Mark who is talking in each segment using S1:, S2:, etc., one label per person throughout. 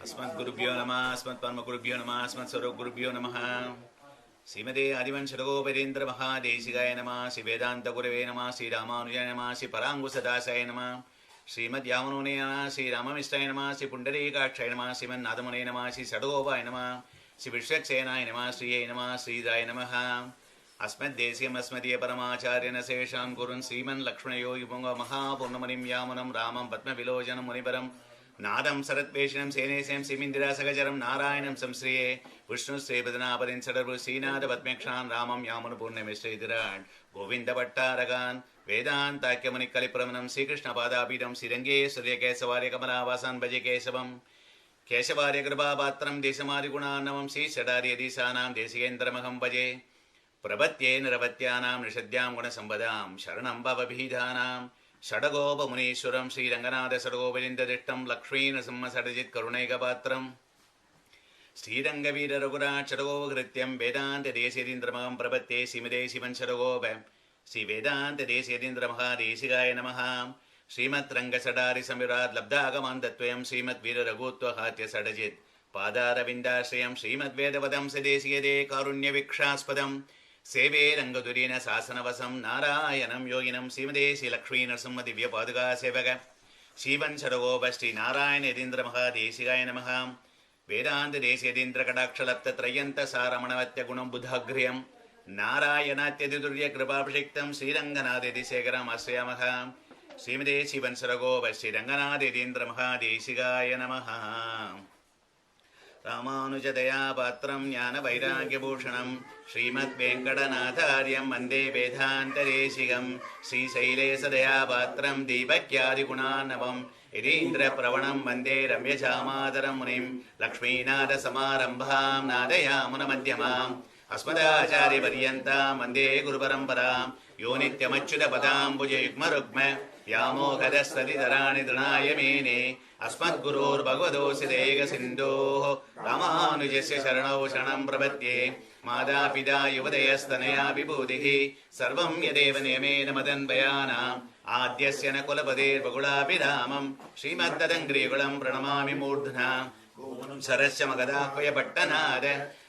S1: अस्मद्गुरुभ्यो नमः अस्मत्परमगुरुभ्यो नमः अस्मत्सर्वगुरुभ्यो नमः श्रीमते आदिवंशरघोपतीन्द्र महादेशिकाय नमः श्री वेदांत गुरवे नमः श्री रामानुजाय नमः श्री परांगुसदासाय नमः श्रीमद्यामनोने नमः श्री राममिष्टाय नमः श्री पुण्डरीकाक्षाय नमः श्रीमन्नाथमुने नमः श्री षडगोपाय नमः श्री विश्वक्सेनाय नमः श्रीयै नमः श्रीदाय नमः अस्मद्देशीयम् अस्मदीय परमाचार्येण शेषां कुरुन् श्रीमन् लक्ष्मणयोगिपुङ्ग महापूर्णमुनिं यामुनं रामं पद्मविलोचनं मुनिपरं नादं सरत्वेषणं सेनेशं श्रीमिन्दिरासगचरं नारायणं संश्रिये विष्णुश्रीपदनापदिं सडर्भु श्रीनाथपद्मेक्षान् रामं यामुनुपूर्णमिश्रीधिरान् गोविन्दभट्टारकान् वेदान्ताख्यमुनिकलिप्रमणं श्रीकृष्णपादापीठं श्रीरङ्गे सूर्यकेशवार्यकमलावासान् भजे केशवम् केशवार्य कृपापात्रं देशमादिगुणान्नवं श्रीषडार्यधीशानां देशिकेन्द्रमहं भजे प्रपत्ये निरवत्यानां निषद्यां गुणसम्पदां शरणं भवभीधानां षडगोपमुनीश्वरं श्रीरङ्गनाथषडगोपलिन्ददिष्टं लक्ष्मीनृसिंहषडजित्करुणैकपात्रं श्रीरङ्गवीररघुराट् षडगोपकृत्यं वेदान्तदेशीयतीन्द्रमहं प्रपत्ये श्रीमते शिवन् षडगोप श्रीवेदान्तदेशीयतीन्द्रमहादेशिकाय नमः श्रीमद्रङ्गषडारिसंविराट् लब्धागमान्तत्वयं श्रीमद्वीररघुत्वहात्यषडजित् पादारविन्दाश्रयं श्रीमद्वेदपदं सदेशियते कारुण्यवीक्षास्पदं सेवे रंगदुरीन शासनवसं नारायणं योगिनं श्रीमते श्रीलक्ष्मीनरसिंह दिव्यपादुकासेवक श्रीवन् षडगोप श्री नारायण यतीन्द्र महादेशिकाय नमः वेदान्तदेशीयतीन्द्रकटाक्षलब्धत्रयन्तसारमणवत्यगुणं बुधाग्र्यं नारायणात्यतिदुर्यकृपाभिषिक्तं श्रीरङ्गनाथयतिशेखरम् आश्रयामः श्रीमते शिवन् षडगोप श्रीरङ्गनाथयतीन्द्र महादेशिकाय नमः रामानुजदया पात्रं ज्ञानवैराग्यभूषणं श्रीमद्वेङ्कटनाथार्यं वन्दे वेदान्तदेशिकं श्रीशैलेशदया पात्रं दीपक्यादिगुणार्णवं यतीन्द्रप्रवणं वन्दे रम्यजामातरं मुनिं लक्ष्मीनाथसमारम्भां नादयामुनमध्यमाम् अस्मदाचार्यपर्यन्तां वन्दे गुरुपरम्परां यो नित्यमच्युतपदाम्बुजयुग्मरुग्म व्यामोहदस्तदितराणि तृणाय मेने अस्मद्गुरोर्भगवतोऽस्य देकसिन्धोः रामानुजस्य शरणौ शरणं प्रपद्ये मातापिता युवतयस्तनया विभूतिः सर्वं यदेव नियमेन मदन्वयानाम् आद्यस्य न कुलपतेर्बकुलाभिरामं श्रीमद्ददङ्ग्रीकुलं प्रणमामि मूर्ध्ना सरस्य मगदाह्वयपट्टनाद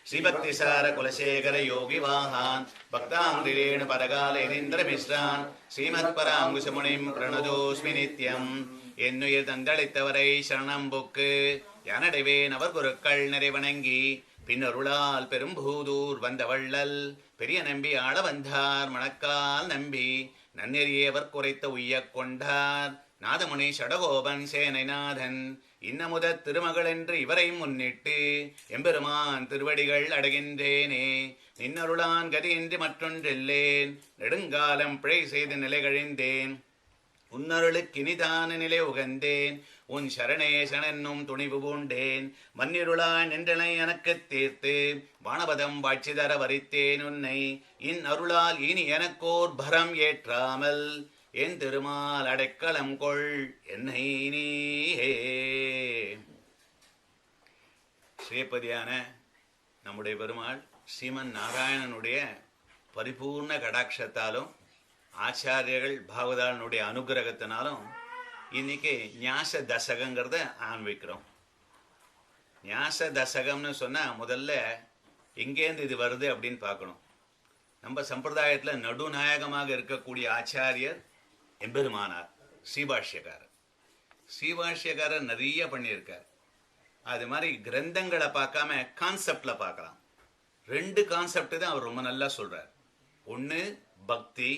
S1: श्रीभक्तिसार कुलशेखर योगिवाहान् भक्ताङ्ग्रिरेण परकाल यतीन्द्रमिश्रान् श्रीमत्पराङ्कुशमुनिं प्रणतोऽस्मि नित्यम् என்னுயிர் தந்தளித்தவரை சரணம் புக்கு யானடைவேன் அவர் குருக்கள் நிறைவணங்கி பின்னருளால் பெரும்பூதூர் வந்த வள்ளல் பெரிய நம்பி ஆள வந்தார் மணக்கால் நம்பி நன்னெறியவர் குறைத்த உய்யக் கொண்டார் நாதமுனி ஷடகோபன் சேனைநாதன் இன்னமுத திருமகள் என்று இவரை முன்னிட்டு எம்பெருமான் திருவடிகள் அடைகின்றேனே நின்னருளான் கதியின்றி மற்றொன்றில்லேன் நெடுங்காலம் பிழை செய்து நிலை கழிந்தேன் உன்னருளுக்கினிதான நிலை உகந்தேன் உன் சரணேசனென்னும் துணிவு பூண்டேன் மன்னிருளாய் நின்றனை எனக்குத் தீர்த்து வானபதம் வாட்சி தர வரித்தேன் உன்னை இன் அருளால் இனி எனக்கோர் பரம் ஏற்றாமல் என் திருமால் அடைக்கலம் கொள் என்னை நீயே. ஸ்ரீபதியான நம்முடைய பெருமாள் ஸ்ரீமன் நாராயணனுடைய பரிபூர்ண கடாட்சத்தாலும் ஆச்சாரியர்கள் பாகவதாளனுடைய அனுகிரகத்தினாலும் இன்னைக்கு ஞாச தசகங்கிறத ஆரம்பிக்கிறோம். ஞாச தசகம்னு சொன்னால் முதல்ல எங்கேருந்து இது வருது அப்படின்னு பார்க்கணும். நம்ம சம்பிரதாயத்தில் நடுநாயகமாக இருக்கக்கூடிய ஆச்சாரியர் எம்பெருமானார் ஸ்ரீபாஷ்யக்காரர். ஸ்ரீபாஷ்யக்காரர் நிறைய பண்ணியிருக்கார். அது மாதிரி கிரந்தங்களை பார்க்காம கான்செப்டில் பார்க்கலாம். ரெண்டு கான்செப்ட் தான் அவர் ரொம்ப நல்லா சொல்கிறார். ஒன்று பக்தி,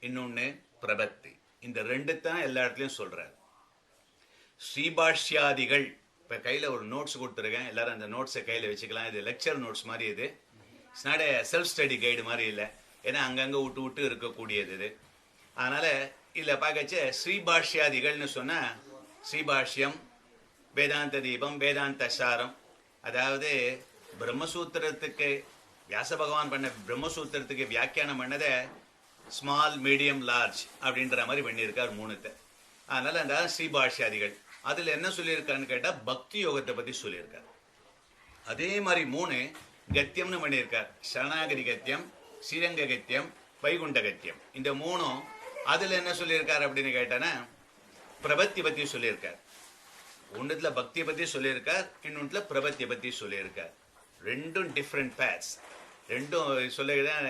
S1: இன்னொன்று பிரபத்தி. இந்த ரெண்டு தான் எல்லா இடத்துலையும் சொல்கிறார். ஸ்ரீபாஷ்யாதிகள் இப்போ கையில் ஒரு நோட்ஸ் கொடுத்துருக்கேன், எல்லாரும் அந்த நோட்ஸை கையில் வச்சுக்கலாம். இது லெக்சர் நோட்ஸ் மாதிரி. இது it's not a self study guide மாதிரி இல்லை, ஏன்னா அங்கங்கே விட்டு விட்டு இருக்கக்கூடியது இது. அதனால் இதில் பார்க்கச்ச ஸ்ரீபாஷ்யாதிகள்னு சொன்னால் ஸ்ரீபாஷ்யம், வேதாந்த தீபம், வேதாந்த சாரம், அதாவது பிரம்மசூத்திரத்துக்கு வியாச பகவான் பண்ண பிரம்மசூத்திரத்துக்கு வியாக்கியானம் பண்ணதை ஸ்மால், மீடியம், லார்ஜ் அப்படின்ற மாதிரி பண்ணியிருக்கார் மூணுத்தை. அதனால் அந்த ஸ்ரீபாஷ்யாதிகள் அதில் என்ன சொல்லியிருக்காருன்னு கேட்டால் பக்தி யோகத்தை பற்றி சொல்லியிருக்கார். அதே மாதிரி மூணு கத்தியம்னு பண்ணியிருக்கார். சரணாகதி கத்தியம், ஸ்ரீரங்க கத்தியம், வைகுண்ட கத்தியம். இந்த மூணும் அதில் என்ன சொல்லியிருக்கார் அப்படின்னு கேட்டானா பிரபத்தி பற்றி சொல்லியிருக்கார். ஒன்றுல பக்தியை பற்றி சொல்லியிருக்கார், இன்னொன்றுல பிரபத்தியை பற்றி சொல்லியிருக்கார். ரெண்டும் டிஃப்ரெண்ட் பேத்ஸ், ரெண்டும் சொல்லுகிறேன்.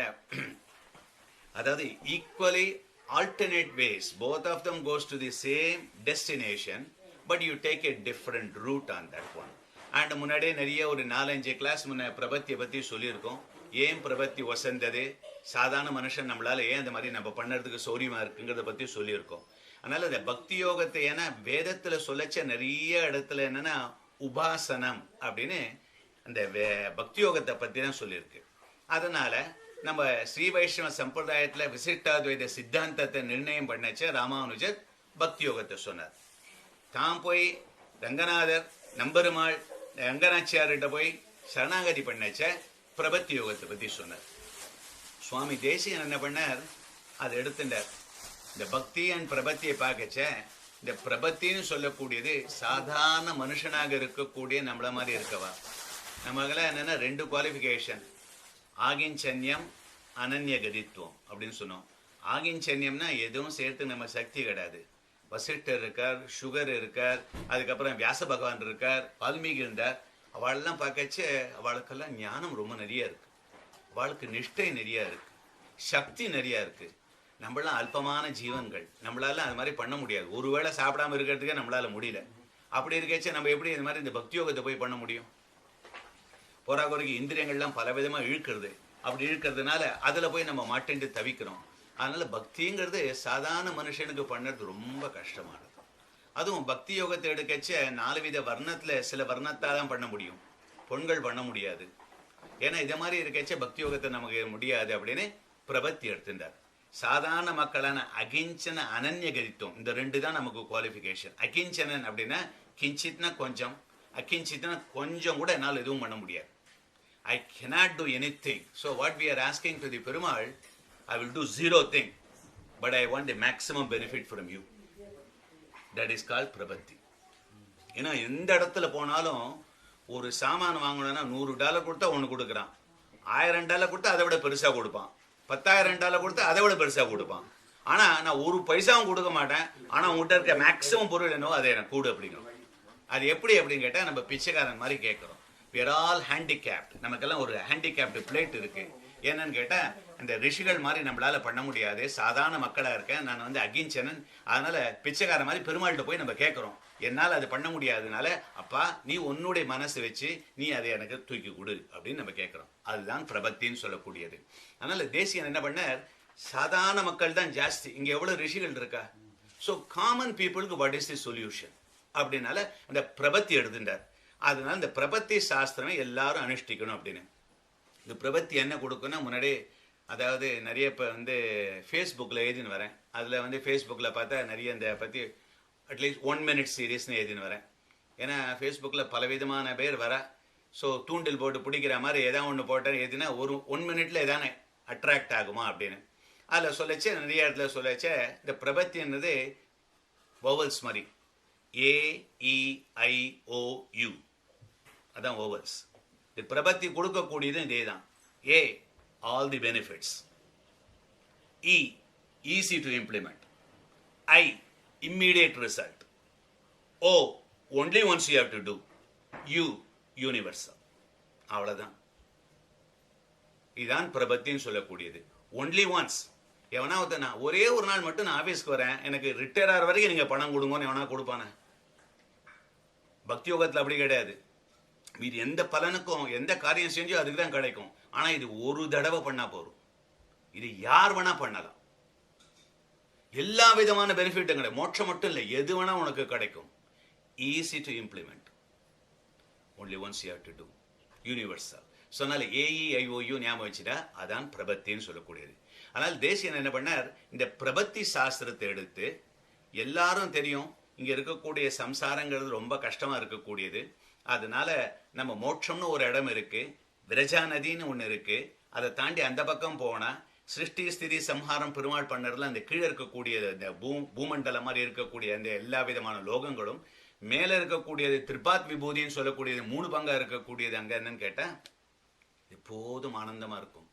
S1: அதாவது equally alternate ways, both of them goes to the same destination, but you take a different route on that one. And முன்னாடியே நிறைய ஒரு 4-5 கிளாஸ் முன்ன பிரபத்தியை பற்றி சொல்லியிருக்கோம். ஏன் பிரபத்தி வசந்தது, சாதாரண மனுஷன் நம்மளால ஏன் அந்த மாதிரி நம்ம பண்ணுறதுக்கு சௌரியமாக இருக்குங்கிறத பற்றி சொல்லியிருக்கோம். அதனால் இந்த பக்தி யோகத்தை ஏன்னா வேதத்தில் சொல்லச்ச நிறைய இடத்துல என்னென்னா உபாசனம் அப்படின்னு அந்த பக்தி யோகத்தை பற்றி தான் சொல்லியிருக்கு. அதனால் நம்ம ஸ்ரீ வைஷ்ணவ சம்பிரதாயத்தில் விசிஷ்டாத்வைத சித்தாந்தத்தை நிர்ணயம் பண்ணச்ச ராமானுஜர் பக்தி யோகத்தை சொன்னார். தான் போய் ரங்கநாதர் நம்பெருமாள் ரங்கநாச்சியார்கிட்ட போய் சரணாகதி பண்ணச்ச பிரபத்தி யோகத்தை பற்றி சொன்னார். சுவாமி தேசிகன் என்ன பண்ணார், அதை எடுத்துட்டார். இந்த பக்தி அண்ட் பிரபத்தியை பார்க்கச்ச இந்த பிரபத்தின்னு சொல்லக்கூடியது சாதாரண மனுஷனாக இருக்கக்கூடிய நம்மள மாதிரி இருக்கவா. நமக்கெல்லாம் என்னென்னா 2 குவாலிஃபிகேஷன், ஆகிஞ்சன்யம் அனன்ய கதித்துவம் அப்படின்னு சொன்னோம். ஆகிஞ்சன்யம்னா எதுவும் சேர்த்து நம்ம சக்தி கிடையாது. வசிஷ்டர் இருக்கார், சுகர் இருக்கார், அதுக்கப்புறம் வியாச பகவான் இருக்கார், வால்மீகி இருந்தார். அவளெல்லாம் பார்க்கச்சு அவளுக்கெல்லாம் ஞானம் ரொம்ப நிறைய இருக்கு, அவளுக்கு நிஷ்டை நிறைய இருக்கு, சக்தி நிறைய இருக்கு. நம்மளாம் அல்பமான ஜீவன்கள், நம்மளால அது மாதிரி பண்ண முடியாது. ஒருவேளை சாப்பிடாம இருக்கிறதுக்கே நம்மளால முடியல. அப்படி இருக்கச்சு நம்ம எப்படி இந்த மாதிரி இந்த பக்தி யோகத்தை போய் பண்ண முடியும்? போராக்குறைக்கு இந்திரியங்கள்லாம் பல விதமாக இழுக்கிறது. அப்படி இழுக்கிறதுனால அதில் போய் நம்ம மாட்டேன்ட்டு தவிக்கிறோம். அதனால பக்திங்கிறது சாதாரண மனுஷனுக்கு பண்ணுறது ரொம்ப கஷ்டமானது. அதுவும் பக்தி யோகத்தை எடுக்கச்ச 4 வித வர்ணத்தில் சில வர்ணத்தால் தான் பண்ண முடியும், பொண்கள் பண்ண முடியாது. ஏன்னா இதை மாதிரி இருக்கச்ச பக்தி யோகத்தை நமக்கு முடியாது அப்படின்னு பிரபத்தி எடுத்துட்டார். சாதாரண மக்களான அகிஞ்சன அனன்ய கதித்துவம், இந்த 2 தான் நமக்கு குவாலிஃபிகேஷன். அகிஞ்சனன் அப்படின்னா கிஞ்சித்னா கொஞ்சம், அகிஞ்சித்னா கொஞ்சம் கூட என்னால் எதுவும் பண்ண முடியாது. I cannot do anything. So what we are asking to the Perumal, I will do 0 thing, but I want the maximum benefit from you. That is called பிரபத்தி. ஏன்னா எந்த இடத்துல போனாலும் ஒரு சாமான் வாங்கணும்னா $100 கொடுத்தா ஒன்று கொடுக்குறான், $1000 கொடுத்தா அதை விட பெருசாக கொடுப்பான், $10,000 கொடுத்தா அதை விட பெருசாக கொடுப்பான். ஆனால் நான் ஒரு பைசாவும் கொடுக்க மாட்டேன், ஆனால் உங்கள்கிட்ட இருக்க மேக்ஸிமம் பொருள் என்னவோ அதை எனக்கு கூடு அப்படிங்கிறோம். அது எப்படி அப்படின்னு கேட்டால் நம்ம பிச்சைக்காரன் மாதிரி கேட்குறோம். We are all handicapped. நமக்கெல்லாம் ஒரு ஹேண்டிகேப்டு பிளேட் இருக்கு. என்னன்னு கேட்டால் அந்த ரிஷிகள் மாதிரி நம்மளால பண்ண முடியாது, சாதாரண மக்களாக இருக்கேன் நான் வந்து அகிஞ்சனன். அதனால பிச்சைக்கார மாதிரி பெருமாள்கிட்ட போய் நம்ம கேட்குறோம், என்னால் அது பண்ண முடியாததுனால அப்பா நீ உன்னுடைய மனசு வச்சு நீ அதை எனக்கு தூக்கி கொடு அப்படின்னு நம்ம கேட்குறோம். அதுதான் பிரபத்தின்னு சொல்லக்கூடியது. அதனால தேசிகன் என்ன பண்ணார், சாதாரண மக்கள் தான் ஜாஸ்தி, இங்கே எவ்வளோ ரிஷிகள் இருக்கா, ஸோ காமன் பீப்புளுக்கு வாட் இஸ் தி சொல்யூஷன் அப்படின்னால அந்த பிரபத்தி எடுத்துட்டார். அதனால இந்த பிரபத்தி சாஸ்திரமே எல்லாரும் அனுஷ்டிக்கணும் அப்படின்னு. இந்த பிரபத்தி என்ன கொடுக்குன்னா முன்னாடி அதாவது நிறைய இப்போ வந்து ஃபேஸ்புக்கில் எழுதின்னு வரேன். அதில் வந்து ஃபேஸ்புக்கில் பார்த்தா நிறைய இந்த பற்றி அட்லீஸ்ட் 1 minute சீரீஸ்னு எழுதின்னு வரேன். ஏன்னா ஃபேஸ்புக்கில் பலவிதமான பேர் வர, ஸோ தூண்டில் போட்டு பிடிக்கிற மாதிரி ஏதாவது ஒன்று போட்டேன் எழுதினா ஒரு 1 minute எதானே அட்ராக்ட் ஆகுமா அப்படின்னு அதில் சொல்லச்சே நிறைய இடத்துல சொல்லச்சே இந்த பிரபத்தின்றது வவல்ஸ் மாதிரி AEIOU அதான் ஓவல்ஸ். இது பிரபத்தி கொடுக்கக்கூடியது இதே தான். A all the benefits, E easy to implement, I immediate result, O only once you have to do, U universal. அவ்வளோதான். இதுதான் பிரபத்தின்னு சொல்லக்கூடியது. Only once. எவனா ஒருத்தனா ஒரே ஒரு நாள் மட்டும் நான் ஆஃபீஸ்க்கு வரேன், எனக்கு ரிட்டையர் ஆகிற வரைக்கும் நீங்கள் பணம் கொடுங்கன்னு எவனா கொடுப்பானே? பக்தி யோகத்தில் அப்படி கிடையாது. இது எந்த பலனுக்கும் எந்த காரியம் செஞ்சோ அதுக்கு தான் கிடைக்கும். ஆனால் இது ஒரு தடவை பண்ணா போதும். இது யார் வேணா பண்ணலாம். எல்லா விதமான பெனிஃபிட்டும் கிடைக்கும். மோட்சம் மட்டும் இல்லை, எது வேணா உனக்கு கிடைக்கும். Easy to implement, only once you have to do, universal. சொன்னால AEIOU ஞாபகம் வச்சுட்டா அதான் பிரபத்தின்னு சொல்லக்கூடியது. ஆனால் தேசிகன் என்ன பண்ணார், இந்த பிரபத்தி சாஸ்திரத்தை எடுத்து எல்லாரும் தெரியும் இங்கே இருக்கக்கூடிய சம்சாரங்கிறது ரொம்ப கஷ்டமாக இருக்கக்கூடியது. அதனால நம்ம மோட்சம்னு ஒரு இடம் இருக்கு, விரஜா நதின்னு ஒன்று இருக்கு, அதை தாண்டி அந்த பக்கம் போனால் சிருஷ்டி ஸ்திதி சம்ஹாரம் பெருமாள் பண்ணறதுல அந்த கீழே இருக்கக்கூடிய இந்த பூமண்டலம் மாதிரி இருக்கக்கூடிய அந்த எல்லா விதமான லோகங்களும், மேலே இருக்கக்கூடியது திரிபாத் விபூதின்னு சொல்லக்கூடியது 3 பங்கா இருக்கக்கூடியது அங்கே என்னன்னு கேட்டால் எப்போதும் ஆனந்தமாக இருக்கும்,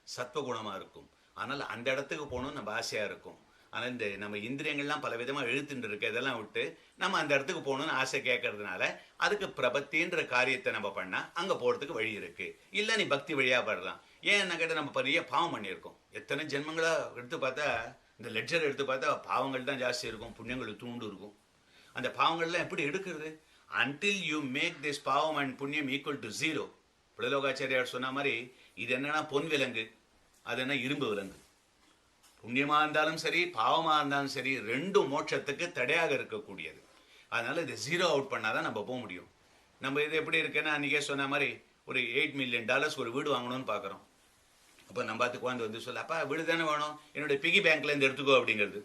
S1: சத்வகுணமாக இருக்கும். ஆனால் அந்த இடத்துக்கு போகணும்னு நம்ம ஆசையாக இருக்கும். ஆனால் இந்த நம்ம இந்திரியங்கள்லாம் பல விதமாக இழுத்துட்டு இருக்கு, இதெல்லாம் விட்டு நம்ம அந்த இடத்துக்கு போகணும்னு ஆசை கேட்கறதுனால அதுக்கு பிரபத்தின்ற காரியத்தை நம்ம பண்ணால் அங்கே போகிறதுக்கு வழி இருக்கு. இல்லை நீ பக்தி வழியாக படலாம். ஏன் என்ன கேட்டால் நம்ம பெரிய பாவம் பண்ணியிருக்கோம். எத்தனை ஜென்மங்களாக எடுத்து பார்த்தா, இந்த லெட்ஜர் எடுத்து பார்த்தா பாவங்கள் தான் ஜாஸ்தி இருக்கும், புண்ணியங்கள் தூண்டு இருக்கும். அந்த பாவங்கள்லாம் எப்படி எடுக்கிறது? அன்டில் யூ மேக் திஸ் பாவம் அண்ட் புண்ணியம் ஈக்குவல் டு ஜீரோ. புலலோகாச்சாரியார் சொன்ன மாதிரி இது என்னன்னா பொன் விலங்கு, அது என்ன இரும்பு விலங்கு. புண்ணியமா இருந்தாலும் சரி பாவமா இருந்தாலும் சரி ரெண்டும் மோட்சத்துக்கு தடையாக இருக்கக்கூடியது. அதனால இதை ஜீரோ அவுட் பண்ணாதான் நம்ம போக முடியும். நம்ம இது எப்படி இருக்குன்னா, அன்றைக்கே சொன்ன மாதிரி ஒரு $8 million ஒரு வீடு வாங்கணும்னு பார்க்குறோம். அப்போ நம்ம அதுக்கு வந்து சொல்ல, அப்பா வீடு தானே வேணும், என்னுடைய பிகி பேங்க்லேருந்து எடுத்துக்கோ அப்படிங்கிறது.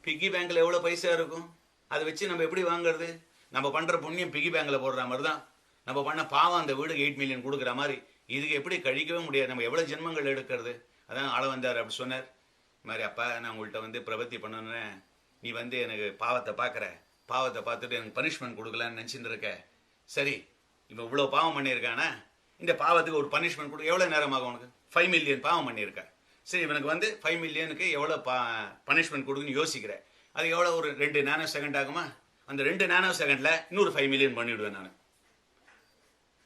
S1: பிகி பேங்க்கில் எவ்வளோ பைசா இருக்கும், அதை வச்சு நம்ம எப்படி வாங்குறது? நம்ம பண்ணுற புண்ணியம் பிகி பேங்க்கில் போடுற மாதிரி தான் நம்ம பண்ண பாவம் அந்த வீடுக்கு 8 million கொடுக்குற மாதிரி. இதுக்கு எப்படி கழிக்கவே முடியாது. நம்ம எவ்வளோ ஜென்மங்கள் எடுக்கிறது? அதான் ஆள வந்தார் அப்படி சொன்னார். இது மாதிரி, அப்பா நான் உங்கள்கிட்ட பிரபத்தி பண்ணணுன்னு நீ எனக்கு பாவத்தை பார்க்குற, பாவத்தை பார்த்துட்டு எனக்கு பனிஷ்மெண்ட் கொடுக்கலான்னு நினச்சிட்டு இருக்க. சரி, இப்போ இவ்வளோ பாவம் பண்ணியிருக்கானா, இந்த பாவத்துக்கு ஒரு பனிஷ்மெண்ட் கொடு. எவ்வளோ நேரமாகும் உனக்கு? 5 million பாவம் பண்ணியிருக்க. சரி, இவனுக்கு 5 millionக்கு எவ்வளோ பனிஷ்மெண்ட் கொடுக்குன்னு யோசிக்கிறேன். அது எவ்வளோ? ஒரு 2 நானோ செகண்ட் ஆகுமா? அந்த 2 நானோ செகண்டில் இன்னொரு 5 million பண்ணிவிடுவேன் நான்.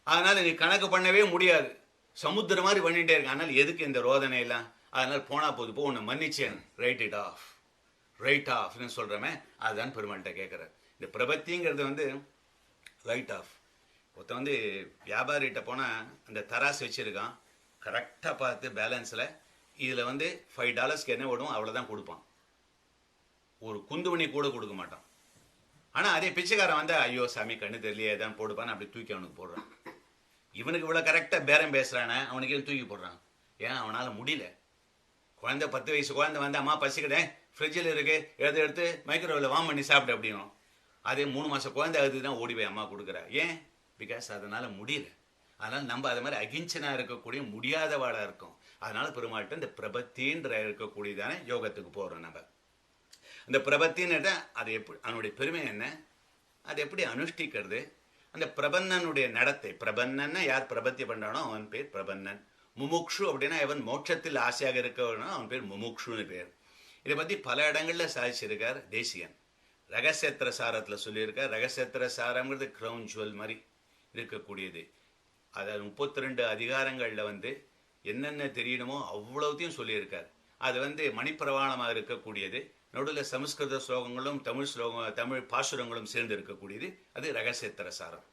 S1: அதனால் நீ கணக்கு பண்ணவே முடியாது, சமுத்திரம் மாதிரி பண்ணிகிட்டே இருக்க. அதனால் எதுக்கு இந்த ரோதனை எல்லாம்? அதனால் போனால் போது உன்னை மன்னிச்சேன், ரைட் ஆஃப்னு சொல்கிறமே, அதுதான் பெருமாள்கிட்ட கேட்குறாரு. இந்த பிரபத்திங்கிறது ரைட் ஆஃப். ஒருத்த வியாபாரிகிட்ட போனால் அந்த தராசு வச்சுருக்கான், கரெக்டாக பார்த்து பேலன்ஸில் இதில் $5 என்ன விடும் அவ்வளோதான் கொடுப்பான். ஒரு குந்துமணி கூட கொடுக்க மாட்டான். ஆனால் அதே பிச்சைக்காரன் ஐயோ சாமி கண்ணு தெரியலையே தான் போடுப்பான்னு அப்படி தூக்கி அவனுக்கு போடுறான். இவனுக்கு இவ்வளோ கரெக்டாக பேரம் பேசுகிறானே, அவனுக்கே தூக்கி போடுறான். ஏன்? அவனால் முடியல. குழந்தை 10 வயசு குழந்தை அம்மா பசிக்கிட்டேன், ஃப்ரிட்ஜில் இருக்கு, எடுத்து மைக்ரோவேவில் வார்ம் பண்ணி சாப்பிட்டு அப்படியும். அதே 3 மாதம் குழந்தை அதுதான் ஓடி போய் அம்மா கொடுக்குறா. ஏன்? பிகாஸ் அதனால் முடியல. அதனால் நம்ம அது மாதிரி அகிஞ்சனாக இருக்கக்கூடிய முடியாதவாளாக இருக்கும். அதனால் பெருமாள்கிட்ட இந்த பிரபத்தின்ற இருக்கக்கூடியதான யோகத்துக்கு போகிறோம். நம்ம இந்த பிரபத்தின்னு அது எப்படி, அதனுடைய பெருமை என்ன, அது எப்படி அனுஷ்டிக்கிறது, அந்த பிரபன்னனுடைய நடத்தை. பிரபன்னன்னா யார் பிரபத்தி பண்ணுறானோ அவன் பேர் பிரபன்னன். முமுக்ஷு அப்படின்னா எவன் மோட்சத்தில் ஆசையாக இருக்கவனோ அவன் பேர் முமுக்ஷுன்னு பேர். இதை பற்றி பல இடங்களில் சாதிச்சிருக்கார் தேசிகன். ரகசியத்திர சாரத்தில் சொல்லியிருக்கார். ரகசியத்திர சாரங்கிறது க்ரௌன் ஜுவல் மாதிரி இருக்கக்கூடியது. அதாவது 32 அதிகாரங்களில் என்னென்ன தெரியணுமோ அவ்வளோத்தையும் சொல்லியிருக்கார். அது மணிப்பிரவாணமாக இருக்கக்கூடியது. நடுவில் சமஸ்கிருத ஸ்லோகங்களும் தமிழ் பாசுரங்களும் சேர்ந்து இருக்கக்கூடியது. அது ரகசியத்திர சாரம்.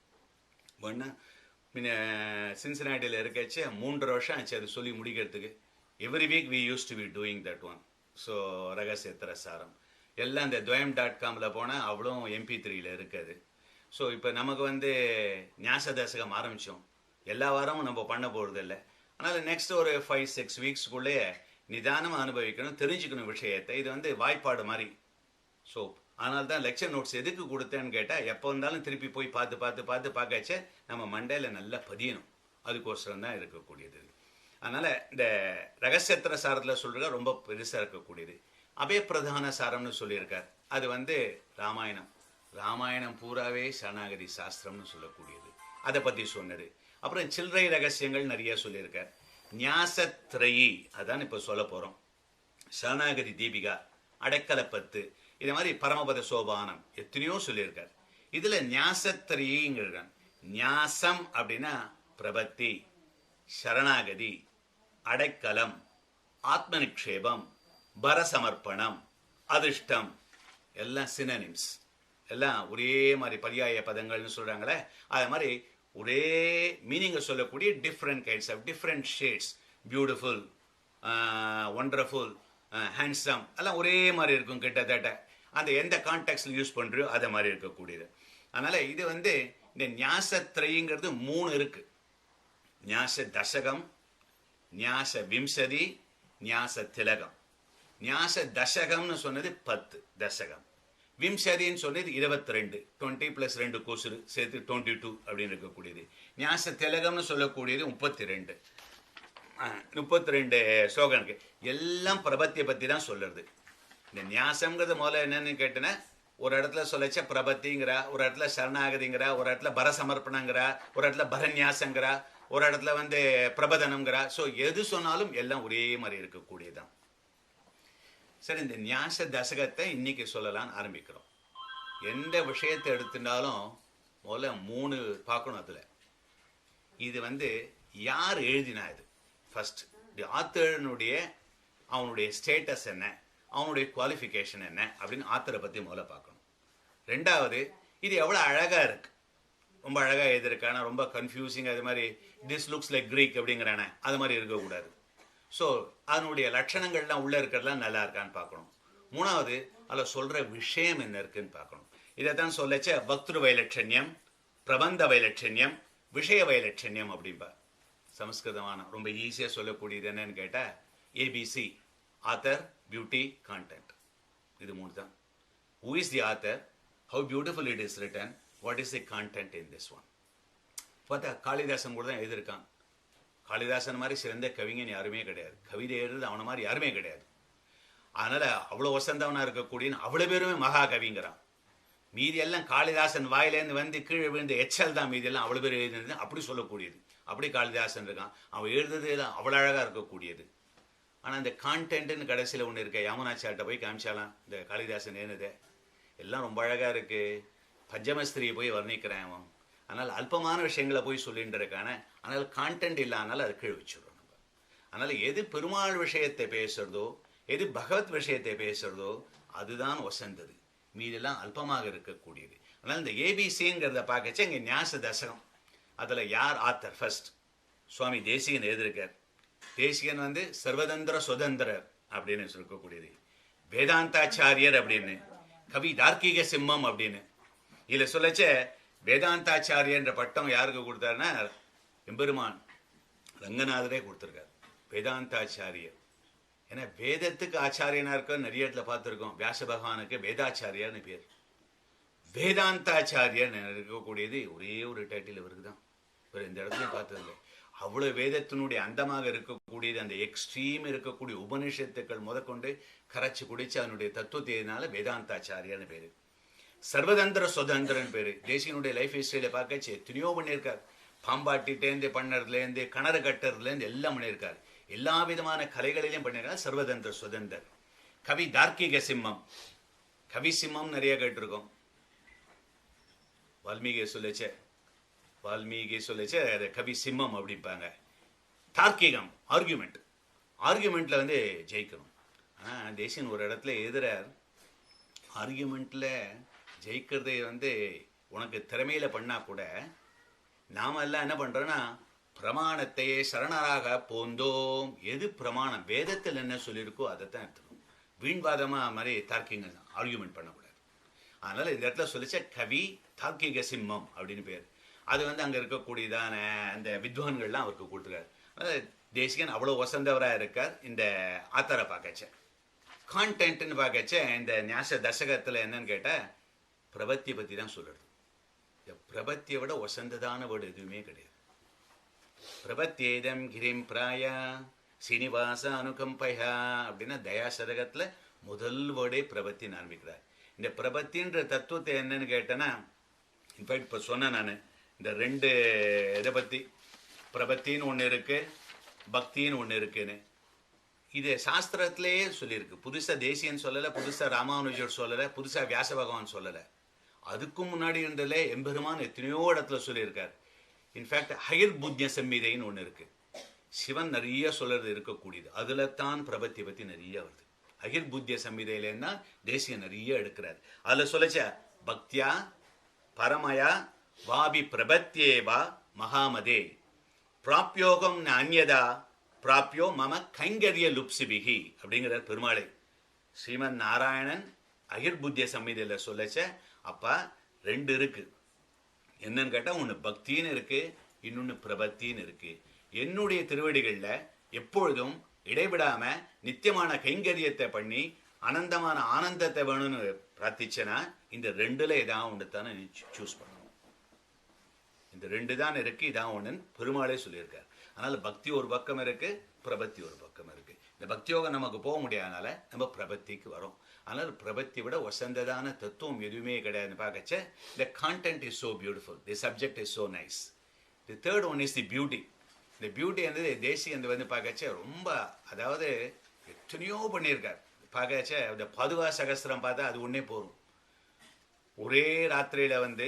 S1: ஒன்று சின்சினாட்டியில் இருக்கச்சு 3.5 வருஷம் ஆச்சு அது சொல்லி முடிக்கிறதுக்கு. Every week we used to be doing that one. So ரகசியத்திர சாரம் எல்லாம் இந்த Dvayam.comல போனால் அவ்வளோ MP3யில் இருக்குது. ஸோ இப்போ நமக்கு ஞாச தசகம் ஆரம்பித்தோம். எல்லா வாரமும் நம்ம பண்ண போகிறது இல்லை. ஆனால் நெக்ஸ்ட் ஒரு 5-6 வீக்ஸ்க்குள்ளேயே நிதானமாக அனுபவிக்கணும், தெரிஞ்சுக்கணும் விஷயத்தை. இது வாய்ப்பாடு மாதிரி. ஸோ அதனால தான் லெக்சர் நோட்ஸ் எதுக்கு கொடுத்தேன்னு கேட்டால், எப்போ இருந்தாலும் திருப்பி போய் பார்க்கச்சே நம்ம மண்டையில் நல்லா பதியணும். அதுக்கோசரம் தான் இருக்கக்கூடியது. அதனால் இந்த ரகசியத்திர சாரத்தில் சொல்கிற ரொம்ப பெருசாக இருக்கக்கூடியது. அபயப்பிரதான சாரம்னு சொல்லியிருக்கார். அது ராமாயணம் பூராவே சரணாகதி சாஸ்திரம்னு சொல்லக்கூடியது. அதை பற்றி சொன்னது. அப்புறம் சில்லறை ரகசியங்கள் நிறைய சொல்லியிருக்கார். ஞாசத்ரயி அதான் இப்போ சொல்ல போகிறோம். சரணாகதி தீபிகா, அடைக்கலப்பத்து, இது மாதிரி பரமபத சோபானம் எத்தனையோ சொல்லியிருக்கார். இதில் ஞாசத்ரயிங்கிறான். ஞாசம் அப்படின்னா பிரபத்தி, சரணாகதி, அடைக்கலம், ஆத்ம நிக்ஷேபம், பரசமர்ப்பணம், அதிர்ஷ்டம் எல்லாம் சினனிம்ஸ். எல்லாம் ஒரே மாதிரி பரியாய பதங்கள்னு சொல்கிறாங்களே, அது மாதிரி ஒரே மீனிங்கை சொல்லக்கூடிய different kinds of different shades. Beautiful, wonderful, handsome எல்லாம் ஒரே மாதிரி இருக்கும் கிட்டத்தட்ட. அந்த எந்த கான்டெக்ட்ல யூஸ் பண்ணுறியோ அதை மாதிரி இருக்கக்கூடியது. அதனால் இது இந்த ஞாசத்ரயிங்கிறது 3 இருக்கு. ஞாச தசகம், ஞாச விம்சதி, ஞாச திலகம். ஞாச தசகம்னு சொன்னது 10 தசகம். விம்சதின்னு சொன்னது 22, 20 + 2 கொசுறு சேர்த்து 22 அப்படின்னு இருக்கக்கூடியது. ஞாச திலகம்னு சொல்லக்கூடியது 32 ஸ்லோகனுக்கு. எல்லாம் பிரபத்தியை பற்றி தான் சொல்லுறது. இந்த ஞாசம்ங்கிறது முதல்ல என்னன்னு கேட்டேன்னா, ஒரு இடத்துல சொல்லச்ச பிரபத்திங்கிறா, ஒரு இடத்துல சரணாகதிங்கிறா, ஒரு இடத்துல பரசமர்ப்பணங்கிறா, ஒரு இடத்துல பரநியாசங்கிறா, ஒரு இடத்துல பிரபதனம்ங்கிறா. ஸோ எது சொன்னாலும் எல்லாம் ஒரே மாதிரி இருக்கக்கூடியதான். சரி, இந்த ஞாச தசகத்தை இன்னைக்கு சொல்லலாம்னு ஆரம்பிக்கிறோம். எந்த விஷயத்தை எடுத்துட்டாலும் முதல்ல 3 பார்க்கணும். அதில் இது யார் எழுதினா, இது ஃபர்ஸ்ட் தி ஆத்தர்னுடைய அவனுடைய ஸ்டேட்டஸ் என்ன, அவனுடைய குவாலிஃபிகேஷன் என்ன அப்படின்னு ஆத்தரை பற்றி முதல்ல பார்க்கணும். ரெண்டாவது, இது எவ்வளோ அழகாக இருக்கு, ரொம்ப அழகாக எழுதியிருக்கானா, ரொம்ப கன்ஃபியூசிங், அது மாதிரி திஸ் லுக்ஸ் லைக் க்ரீக் அப்படிங்கிறானே, அது மாதிரி இருக்கக்கூடாது. ஸோ அதனுடைய லட்சணங்கள்லாம் உள்ளே இருக்கிறதுலாம் நல்லா இருக்கான்னு பார்க்கணும். மூணாவது, அதில் சொல்கிற விஷயம் என்ன இருக்குன்னு பார்க்கணும். இதைத்தான் சொல்லச்ச பக்திரு வைலட்சண்யம், பிரபந்த வைலட்சண்யம், விஷய வைலட்சண்யம் அப்படின்பா. சமஸ்கிருதமான ரொம்ப ஈஸியாக சொல்லக்கூடியது என்னன்னு கேட்டால் ஏபிசி: ஆத்தர், பியூட்டி, கான்டென்ட். இது 3 தான். Who is the author, how beautiful it is written, what is the content in this one. பார்த்தா காளிதாசன் கூட தான் எழுதியிருக்கான். காளிதாசன் மாதிரி சிறந்த கவிஞன் யாருமே கிடையாது. கவிதை எழுதுறது அவனை மாதிரி யாருமே கிடையாது. அதனால் அவ்வளோ வசந்தவனாக இருக்கக்கூடிய அவ்வளோ பேருமே மகா கவிங்கிறான். மீதி எல்லாம் காளிதாசன் வாயிலேருந்து கீழே விழுந்த எச்சல் தான். மீதி எல்லாம் அவ்வளோ பேர் எழுதினது அப்படி சொல்லக்கூடியது. அப்படி காளிதாசன் இருக்கான். அவன் எழுதுறது எல்லாம் அவ்வளோ அழகாக இருக்கக்கூடியது. ஆனால் இந்த கான்டென்ட்னு கடைசியில் ஒன்று இருக்க, யமுனாச்சார்ட்ட போய் காமிச்சாலாம் இந்த காளிதாசன் ஏனுதே எல்லாம் ரொம்ப அழகாக இருக்குது, பஞ்சமஸ்திரியை போய் வர்ணிக்கிறேன் அவன். அதனால் அல்பமான விஷயங்களை போய் சொல்லிட்டு இருக்கான. ஆனால் கான்டென்ட் இல்லாதனால அதை கீழ் வச்சுடுறோம் நம்ம. அதனால் எது பெருமாள் விஷயத்தை பேசுறதோ, எது பகவத் விஷயத்தை பேசுறதோ அதுதான் வசந்தது. மீதெல்லாம் அல்பமாக இருக்கக்கூடியது. அதனால் இந்த ஏபிசிங்கிறத பார்க்கச்சு இங்கே ஞாச தசகம். அதில் யார் ஆத்தர்? ஃபர்ஸ்ட் சுவாமி தேசிகன் எழுதியிருக்கார். தேசிகன் சர்வதந்திர சுதந்திரர் அப்படின்னு சொல்லக்கூடியது. வேதாந்தாச்சாரியர் அப்படின்னு, கவி தார்க்கிக சிம்மம் அப்படின்னு. இதில் சொல்லச்ச வேதாந்தாச்சாரியன்ற பட்டம் யாருக்கு கொடுத்தாருன்னா எம்பெருமான் ரங்கநாதரே கொடுத்துருக்கார். வேதாந்தாச்சாரியர். ஏன்னா வேதத்துக்கு ஆச்சாரியனா இருக்க நிறைய இடத்துல பார்த்துருக்கோம். வியாச பகவானுக்கு வேதாச்சாரியார்னு பேர். வேதாந்தாச்சாரியர் இருக்கக்கூடியது ஒரே ஒரு டைட்டில் இவருக்கு தான். இவர் இந்த இடத்துலையும் பார்த்ததில்லை. அவ்வளோ வேதத்தினுடைய அந்தமாக இருக்கக்கூடியது, அந்த எக்ஸ்ட்ரீம் இருக்கக்கூடிய உபனிஷத்துக்கள் முதற்கொண்டு கரைச்சி குடிச்சு அதனுடைய தத்துவத்தினால வேதாந்தாச்சாரியார்னு பேர். சர்வதந்திர சுதந்திரன் பேர். தேசியனுடைய லைஃப் ஹிஸ்டரியில் பார்க்கச்சு எத்தனையோ பண்ணியிருக்கார். பாம்பாட்டிகிட்டேருந்து பண்ணறதுலேருந்து கிணறு கட்டுறதுலேருந்து எல்லாம் பண்ணியிருக்கார். எல்லா விதமான கலைகளிலையும் பண்ணியிருக்கார். சர்வதந்திர சுதந்திரர். கவி தார்க்கிக சிம்மம். கவி சிம்மம் நிறைய கேட்டிருக்கோம். வால்மீகி சொல்லிச்ச அதை கவி சிம்மம் அப்படிப்பாங்க. தார்க்கிகம், ஆர்கியூமெண்ட்ல ஜெயிக்கணும். ஆனால் தேசியன் ஒரு இடத்துல எதிரார், ஆர்கியூமெண்ட்ல ஜெயிக்கிறதை உனக்கு திறமையில பண்ணா கூட நாம எல்லாம் என்ன பண்றோம்னா பிரமாணத்தையே சரணராக போந்தோம். எது பிரமாணம், வேதத்தில் என்ன சொல்லியிருக்கோ அதைத்தான் எடுத்துக்கணும். வீண்வாதமா மாதிரி தார்க்கிங்க ஆர்கியூமெண்ட் பண்ணக்கூடாது. அதனால இந்த இடத்துல சொல்லிச்ச கவி தார்க்கிக சிம்மம் அப்படின்னு பேர். அது அங்க இருக்கக்கூடியதான அந்த வித்வான்கள்லாம் அவருக்கு கொடுத்துருக்காரு. அதாவது தேசிகன் அவ்வளோ வசந்தவராக இருக்கார். இந்த ஆத்தரை பார்க்கச்ச கான்டென்ட்னு பார்க்கச்ச இந்த ஞாச தசகத்தில் என்னன்னு கேட்டால் பிரபத்தியை பற்றி தான் சொல்லுறது. இந்த பிரபத்தியை விட வசந்ததான வேர்டு எதுவுமே கிடையாது. பிரபத்தியேதம் கிரிம் பிராய சீனிவாச அனுகம்பயா அப்படின்னா தயாசதகத்தில் முதல் வேர்டே பிரபத்தின்னு ஆரம்பிக்கிறார். இந்த பிரபத்தின்ற தத்துவத்தை என்னன்னு கேட்டேன்னா, இன்ஃபேக்ட் இப்போ சொன்னேன் நான் இந்த 2 இதை பற்றி. பிரபத்தின்னு ஒன்று இருக்கு, பக்தின்னு ஒன்று இருக்குன்னு. இது சாஸ்திரத்திலேயே சொல்லியிருக்கு. புதுசாக தேசியன் சொல்லலை, புதுசாக ராமானுஜர் சொல்லலை, புதுசாக வியாச பகவான் சொல்லலை. அதுக்கும் முன்னாடி இருந்ததில் எம்பெருமான் எத்தனையோ இடத்துல சொல்லியிருக்கார். இன்ஃபேக்ட் ஹயர் புத்திய சம்மிதைன்னு ஒன்று இருக்கு. சிவன் நிறைய சொல்றது இருக்கக்கூடியது. அதுல தான் பிரபத்தி பற்றி நிறைய வருது. அகிர் புத்திய சம்மிதையிலேன்னா தேசியம் நிறைய எடுக்கிறார். அதில் சொல்லச்ச பக்தியா பரமயா வாபி பிரபத்தியேவா மகாமதே பிராப்யோகம் அந்யதா பிராப்யோ மம கைங்கரிய லுப்சிபிகி அப்படிங்கிறார் பெருமாளை. ஸ்ரீமன் நாராயணன் அகிர் புத்திய சம்மிதையில் சொல்லச்ச அப்பா 2 இருக்கு. என்னன்னு கேட்டால் ஒன்று பக்தின்னு இருக்கு, இன்னொன்று பிரபத்தின்னு இருக்கு. என்னுடைய திருவடிகளில் எப்பொழுதும் இடைவிடாம நித்தியமான கைங்கரியத்தை பண்ணி அனந்தமான ஆனந்தத்தை வேணும்னு பிரார்த்திச்சேன்னா இந்த 2ல் ஏதாவது ஒன்று தானே நீ சூஸ் பண்ணணும். இந்த 2 தான் இருக்கு, இதான் ஒன்றுன்னு பெருமாளே சொல்லியிருக்காரு. அதனால பக்தி ஒரு பக்கம் இருக்கு, பிரபத்தி ஒரு பக்கம் இருக்கு. இந்த பக்தியோகம் நமக்கு போக முடியாதனால நம்ம பிரபத்திக்கு வரோம். அதனால் பிரபத்தி விட வசந்ததான தத்துவம் எதுவுமே கிடையாதுன்னு பார்க்கச்ச the content is so beautiful, the subject is so nice. The third one is the beauty. இந்த பியூட்டி தேசிய பார்க்கச்ச ரொம்ப, அதாவது எத்தனையோ பண்ணியிருக்கார். பார்க்கச்ச இந்த பதுவா சகஸ்திரம் பார்த்தா அது ஒன்றே போகும். ஒரே ராத்திரியில் வந்து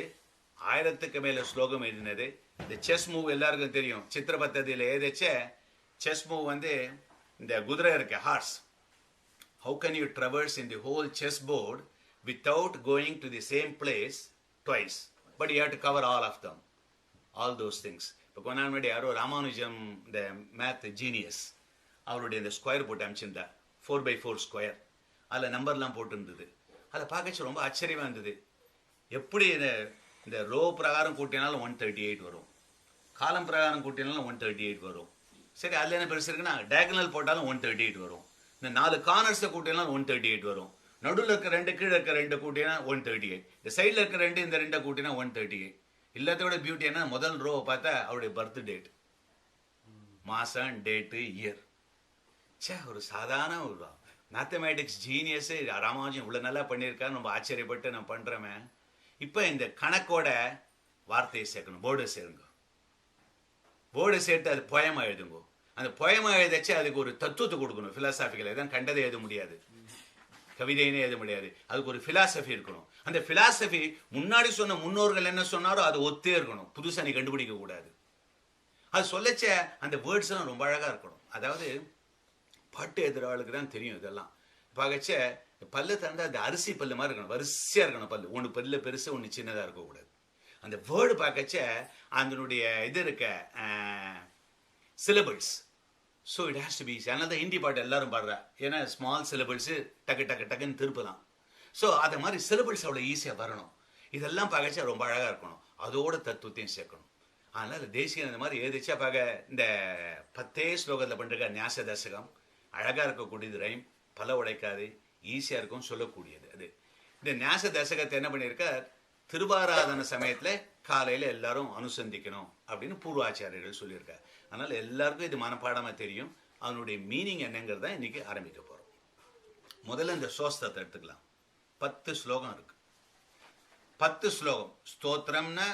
S1: 1000க்கு மேலே ஸ்லோகம் எழுதினது. இந்த செஸ் மூவ் எல்லாருக்கும் தெரியும். சித்திர பத்ததியில் ஏதாச்ச செஸ் மூவ் வந்து இந்த குதிரை இருக்கு, horse. How can you traverse in the whole chess board without going to the same place twice, but you have to cover all of them, all those things. இப்போ கொஞ்ச நாள் முன்னாடி யாரோ ராமானுஜம் இந்த மேத் ஜீனியஸ் அவருடைய இந்த ஸ்கொயர் போட்டு அனுப்பிச்சிருந்தா, 4x4 square. அதில் நம்பர்லாம் போட்டுருந்தது. அதை பார்க்கச்சு ரொம்ப ஆச்சரியமாக இருந்தது. எப்படி இந்த ரோ பிரகாரம் கூட்டினாலும் 138 வரும், காலம் பிரகாரம் கூட்டினாலும் 138 வரும். சரி, அதில் என்ன பெருசு இருக்குன்னா டயகனல் போட்டாலும் 138 வரும். இந்த 4 கார்னர்ஸை கூட்டினாலும் 138 வரும். நடுவில் இருக்க 2 கீழே இருக்க 2 கூட்டினா 138. இந்த சைடில் இருக்க 2 இந்த 2 கூட்டினா 138. எல்லாத்தோட பியூட்டி என்ன, முதல் ரோவை பார்த்தா அவருடைய பர்த் டேட், மாசம், டேட்டு, இயர். சே, ஒரு சாதாரண ஒரு மேத்தமேட்டிக்ஸ் ஜீனியஸு ராமானுஜன் இவ்வளோ நல்லா பண்ணியிருக்கான்னு ரொம்ப ஆச்சரியப்பட்டு நான் பண்ணுறேன். இப்போ இந்த கணக்கோட வார்த்தையை சேர்க்கணும், போர்டை சேருங்க. போர்டை சேர்த்து அது பொயமா எழுதுங்க. அந்த பொயமா எழுதச்சு அதுக்கு ஒரு தத்துவத்தை கொடுக்கணும். ஃபிலாசாபிக்கல் எதாவது கண்டதை எழுத முடியாது, கவிதைன்னு எழுத முடியாது. அதுக்கு ஒரு ஃபிலாசபி இருக்கணும். அந்த ஃபிலாசபி முன்னாடி சொன்ன முன்னோர்கள் என்ன சொன்னாரோ அது ஒத்தே இருக்கணும். புதுசாக நீ கண்டுபிடிக்க கூடாது. அது சொல்லச்ச அந்த வேர்ட்ஸ் எல்லாம் ரொம்ப அழகாக இருக்கணும். அதாவது பாட்டு எதிராளுக்கு தான் தெரியும் இதெல்லாம். பார்க்கச்ச பல்லு தந்தா அந்த அரிசி பல்லு மாதிரி இருக்கணும், வரிசையாக இருக்கணும் பல்லு. ஒன்று பல்லு பெருசு, ஒன்று சின்னதாக இருக்கக்கூடாது. அந்த வேர்டு பார்க்கச்ச அதனுடைய இது இருக்க syllables. So it has to be. அதனால தான் ஹிந்தி பாட்டு எல்லாரும் பாடுறா. ஏன்னா ஸ்மால் சிலபிள்ஸு டக்கு டக்கு டக்குன்னு திருப்பலாம். ஸோ அதை மாதிரி சிலபிள்ஸ் அவ்வளோ ஈஸியாக வரணும். இதெல்லாம் பார்க்கச்சா ரொம்ப அழகாக இருக்கணும். அதோட தத்துவத்தையும் சேர்க்கணும். அதனால் தேசியம் இந்த மாதிரி எழுதிச்சா பார்க்க இந்த 10 ஸ்லோகத்தில் பண்ணுற ஞாச தசகம் அழகாக இருக்கக்கூடியது. ரைம் பல உடைக்காது, ஈஸியாக இருக்கும், சொல்லக்கூடியது. அது இந்த ஞாச தசகத்தை என்ன பண்ணியிருக்க, திருவாராதன சமயத்தில் காலையில் எல்லாரும் அனுசந்திக்கணும் அப்படின்னு பூர்வாச்சாரியர்கள் சொல்லியிருக்காரு. அதனால் எல்லாருக்கும் இது மனப்பாடமாக தெரியும். அதனுடைய மீனிங் என்னங்கிறத இன்னைக்கு ஆரம்பிக்க போகிறோம். முதல்ல இந்த சோஸ்தத்தை எடுத்துக்கலாம். 10 ஸ்லோகம் இருக்கு. 10 ஸ்லோகம். ஸ்தோத்திரம்னா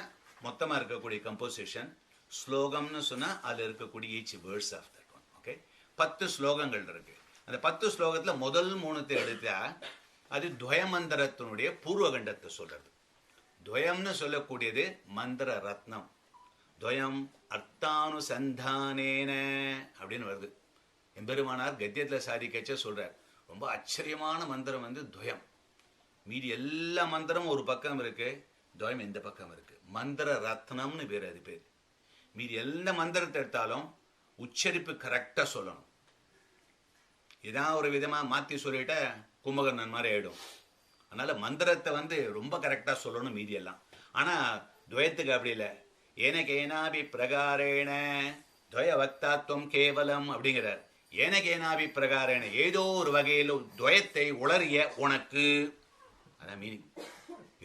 S1: மொத்தமாக இருக்கக்கூடிய கம்போசிஷன், ஸ்லோகம்னு சொன்னால் அதில் இருக்கக்கூடிய each words of that one. Okay, 10 ஸ்லோகங்கள் இருக்கு. அந்த 10 ஸ்லோகத்தில் முதல் 3 எடுத்தா அது துவயமந்திரத்தினுடைய பூர்வகண்டத்தை சொல்றது. துவயம்னு சொல்லக்கூடியது மந்திர ரத்னம். துவயம் அர்த்தானுசந்தானேன அப்படின்னு வருது. எம்பெருமானார் கத்தியத்தில் சாதிக்கச்ச சொல்றார். ரொம்ப ஆச்சரியமான மந்திரம் வந்து துவயம். மீதி எல்லா மந்திரமும் ஒரு பக்கம் இருக்கு, துவயம் இந்த பக்கம் இருக்கு. மந்திர ரத்னம்னு பேர், அது பேர். மீதி எல்லா மந்திரத்தை எடுத்தாலும் உச்சரிப்பு கரெக்டாக சொல்லணும். இதான் ஒரு விதமாக மாற்றி சொல்லிட்ட கும்பகர்ணன் மாதிரி ஆயிடும். அதனால மந்திரத்தை வந்து ரொம்ப கரெக்டாக சொல்லணும் மீதி எல்லாம். ஆனால் துவயத்துக்கு அப்படி இல்லை. ஏனகேனாபி பிரகாரேன துவய வக்தாத்வம் கேவலம் அப்படிங்கிறார். ஏனகேனாபி பிரகாரேன ஏதோ ஒரு வகையில் துவயத்தை உளறிய உனக்கு, அதான் மீனிங்.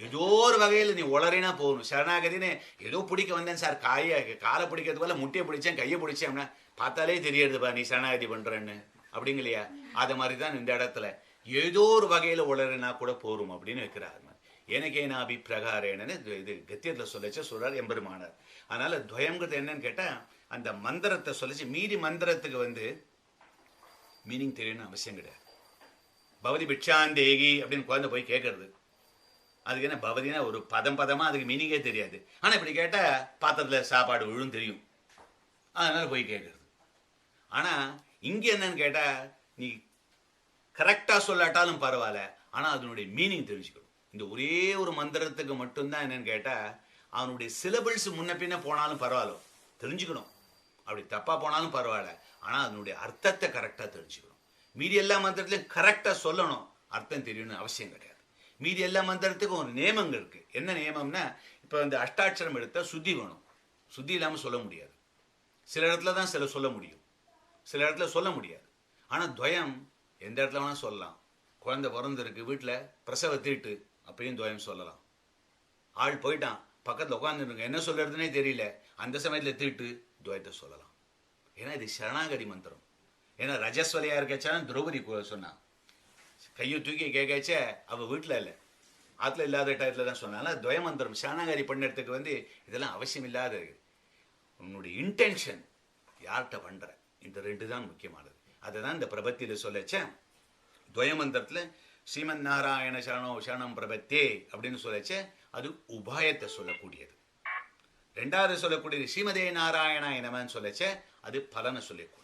S1: ஏதோ ஒரு வகையில் நீ உளறினா போகணும். சரணாகதின்னு ஏதோ பிடிக்க வந்தேன் சார், காலை பிடிக்கிறது போல முட்டையை பிடிச்சேன், கையை பிடிச்சேன் அப்படின்னா பார்த்தாலே தெரியுதுப்பா நீ சரணாகதி பண்ணுறேன்னு அப்படிங்கலையா. அது மாதிரி தான் இந்த இடத்துல ஏதோ ஒரு வகையில் உளறினா கூட போரும் அப்படின்னு வைக்கிறார். எனக்கேனாபி பிரகாரேனன்னு இது கத்தியத்தில் சொல்லச்ச சொல்றார் எம்பெருமானார். அதனால துவயங்கிறது என்னன்னு கேட்டால் அந்த மந்திரத்தை சொல்லிச்சு. மீதி மந்திரத்துக்கு வந்து மீனிங் தெரியணும்னு அவசியம் கிடையாது. பவதி பிட்சாந்தேகி அப்படின்னு குழந்தை போய் கேட்கறது, அதுக்கு என்ன பவதினா ஒரு பதமாக அதுக்கு மீனிங்கே தெரியாது. ஆனால் இப்படி கேட்டால் பாத்திரத்தில் சாப்பாடு விழும் தெரியும், அதனால போய் கேட்கறது. ஆனால் இங்கே என்னன்னு கேட்டால் நீ கரெக்டாக சொல்லாட்டாலும் பரவாயில்ல, ஆனால் அதனுடைய மீனிங் தெரிஞ்சுக்கணும். இந்த ஒரே ஒரு மந்திரத்துக்கு மட்டும்தான் என்னன்னு கேட்டால் அவனுடைய சிலபிள்ஸ் முன்ன பின்ன போனாலும் பரவாயில்ல தெரிஞ்சுக்கணும். அப்படி தப்பாக போனாலும் பரவாயில்ல, ஆனால் அதனுடைய அர்த்தத்தை கரெக்டாக தெரிஞ்சுக்கணும். மீதி எல்லா மந்திரத்திலையும் கரெக்டாக சொல்லணும், அர்த்தம் தெரியணும்னு அவசியம் கிடையாது. மீதி எல்லா மந்திரத்துக்கும் ஒரு நியமங்கள் இருக்குது. என்ன நியமம்னா, இப்போ இந்த அஷ்டாட்சரம் எடுத்தால் சுத்தி வேணும். சுத்தி இல்லாமல் சொல்ல முடியாது. சில இடத்துல தான் சில சொல்ல முடியும், சில இடத்துல சொல்ல முடியாது. ஆனால் துவயம் எந்த இடத்துல வேணால் சொல்லலாம். குழந்தை பிறந்திருக்கு வீட்டில், பிரசவ தீட்டு, அப்பயும் துவயம் சொல்லலாம். ஆள் போயிட்டான், பக்கத்தில் உட்காந்துருங்க, என்ன சொல்கிறதுனே தெரியல, அந்த சமயத்தில் தீட்டு, துவயத்தை சொல்லலாம். ஏன்னா இது சரணாகதி மந்திரம். ஏன்னா ரஜஸ்வலியாக இருக்கச்சாலும் திரௌபதி சொன்னான், கையை தூக்கி கேட்கச்ச அவள் வீட்டில் இல்லை, ஆற்றுல இல்லாத டயத்தில் தான் சொன்னால துவய மந்திரம் சரணாகதி பண்ணுறதுக்கு வந்து இதெல்லாம் அவசியம் இல்லாத. உன்னுடைய இன்டென்ஷன் யார்கிட்ட பண்ணுற, இந்த 2 தான் முக்கியமானது. அதை தான் இந்த பிரபத்தியில் சொல்லச்சேன். துவயமந்திரத்தில் ஸ்ரீமன் நாராயண சரணோ சரணம் பிரபத்தே அப்படின்னு சொல்லச்சே அது உபாயத்தை சொல்லக்கூடியது. ரெண்டாவது சொல்லக்கூடியது ஸ்ரீமதே நாராயணாய நமன்னு சொல்லச்சே அது பலனை சொல்லக்கூடியது.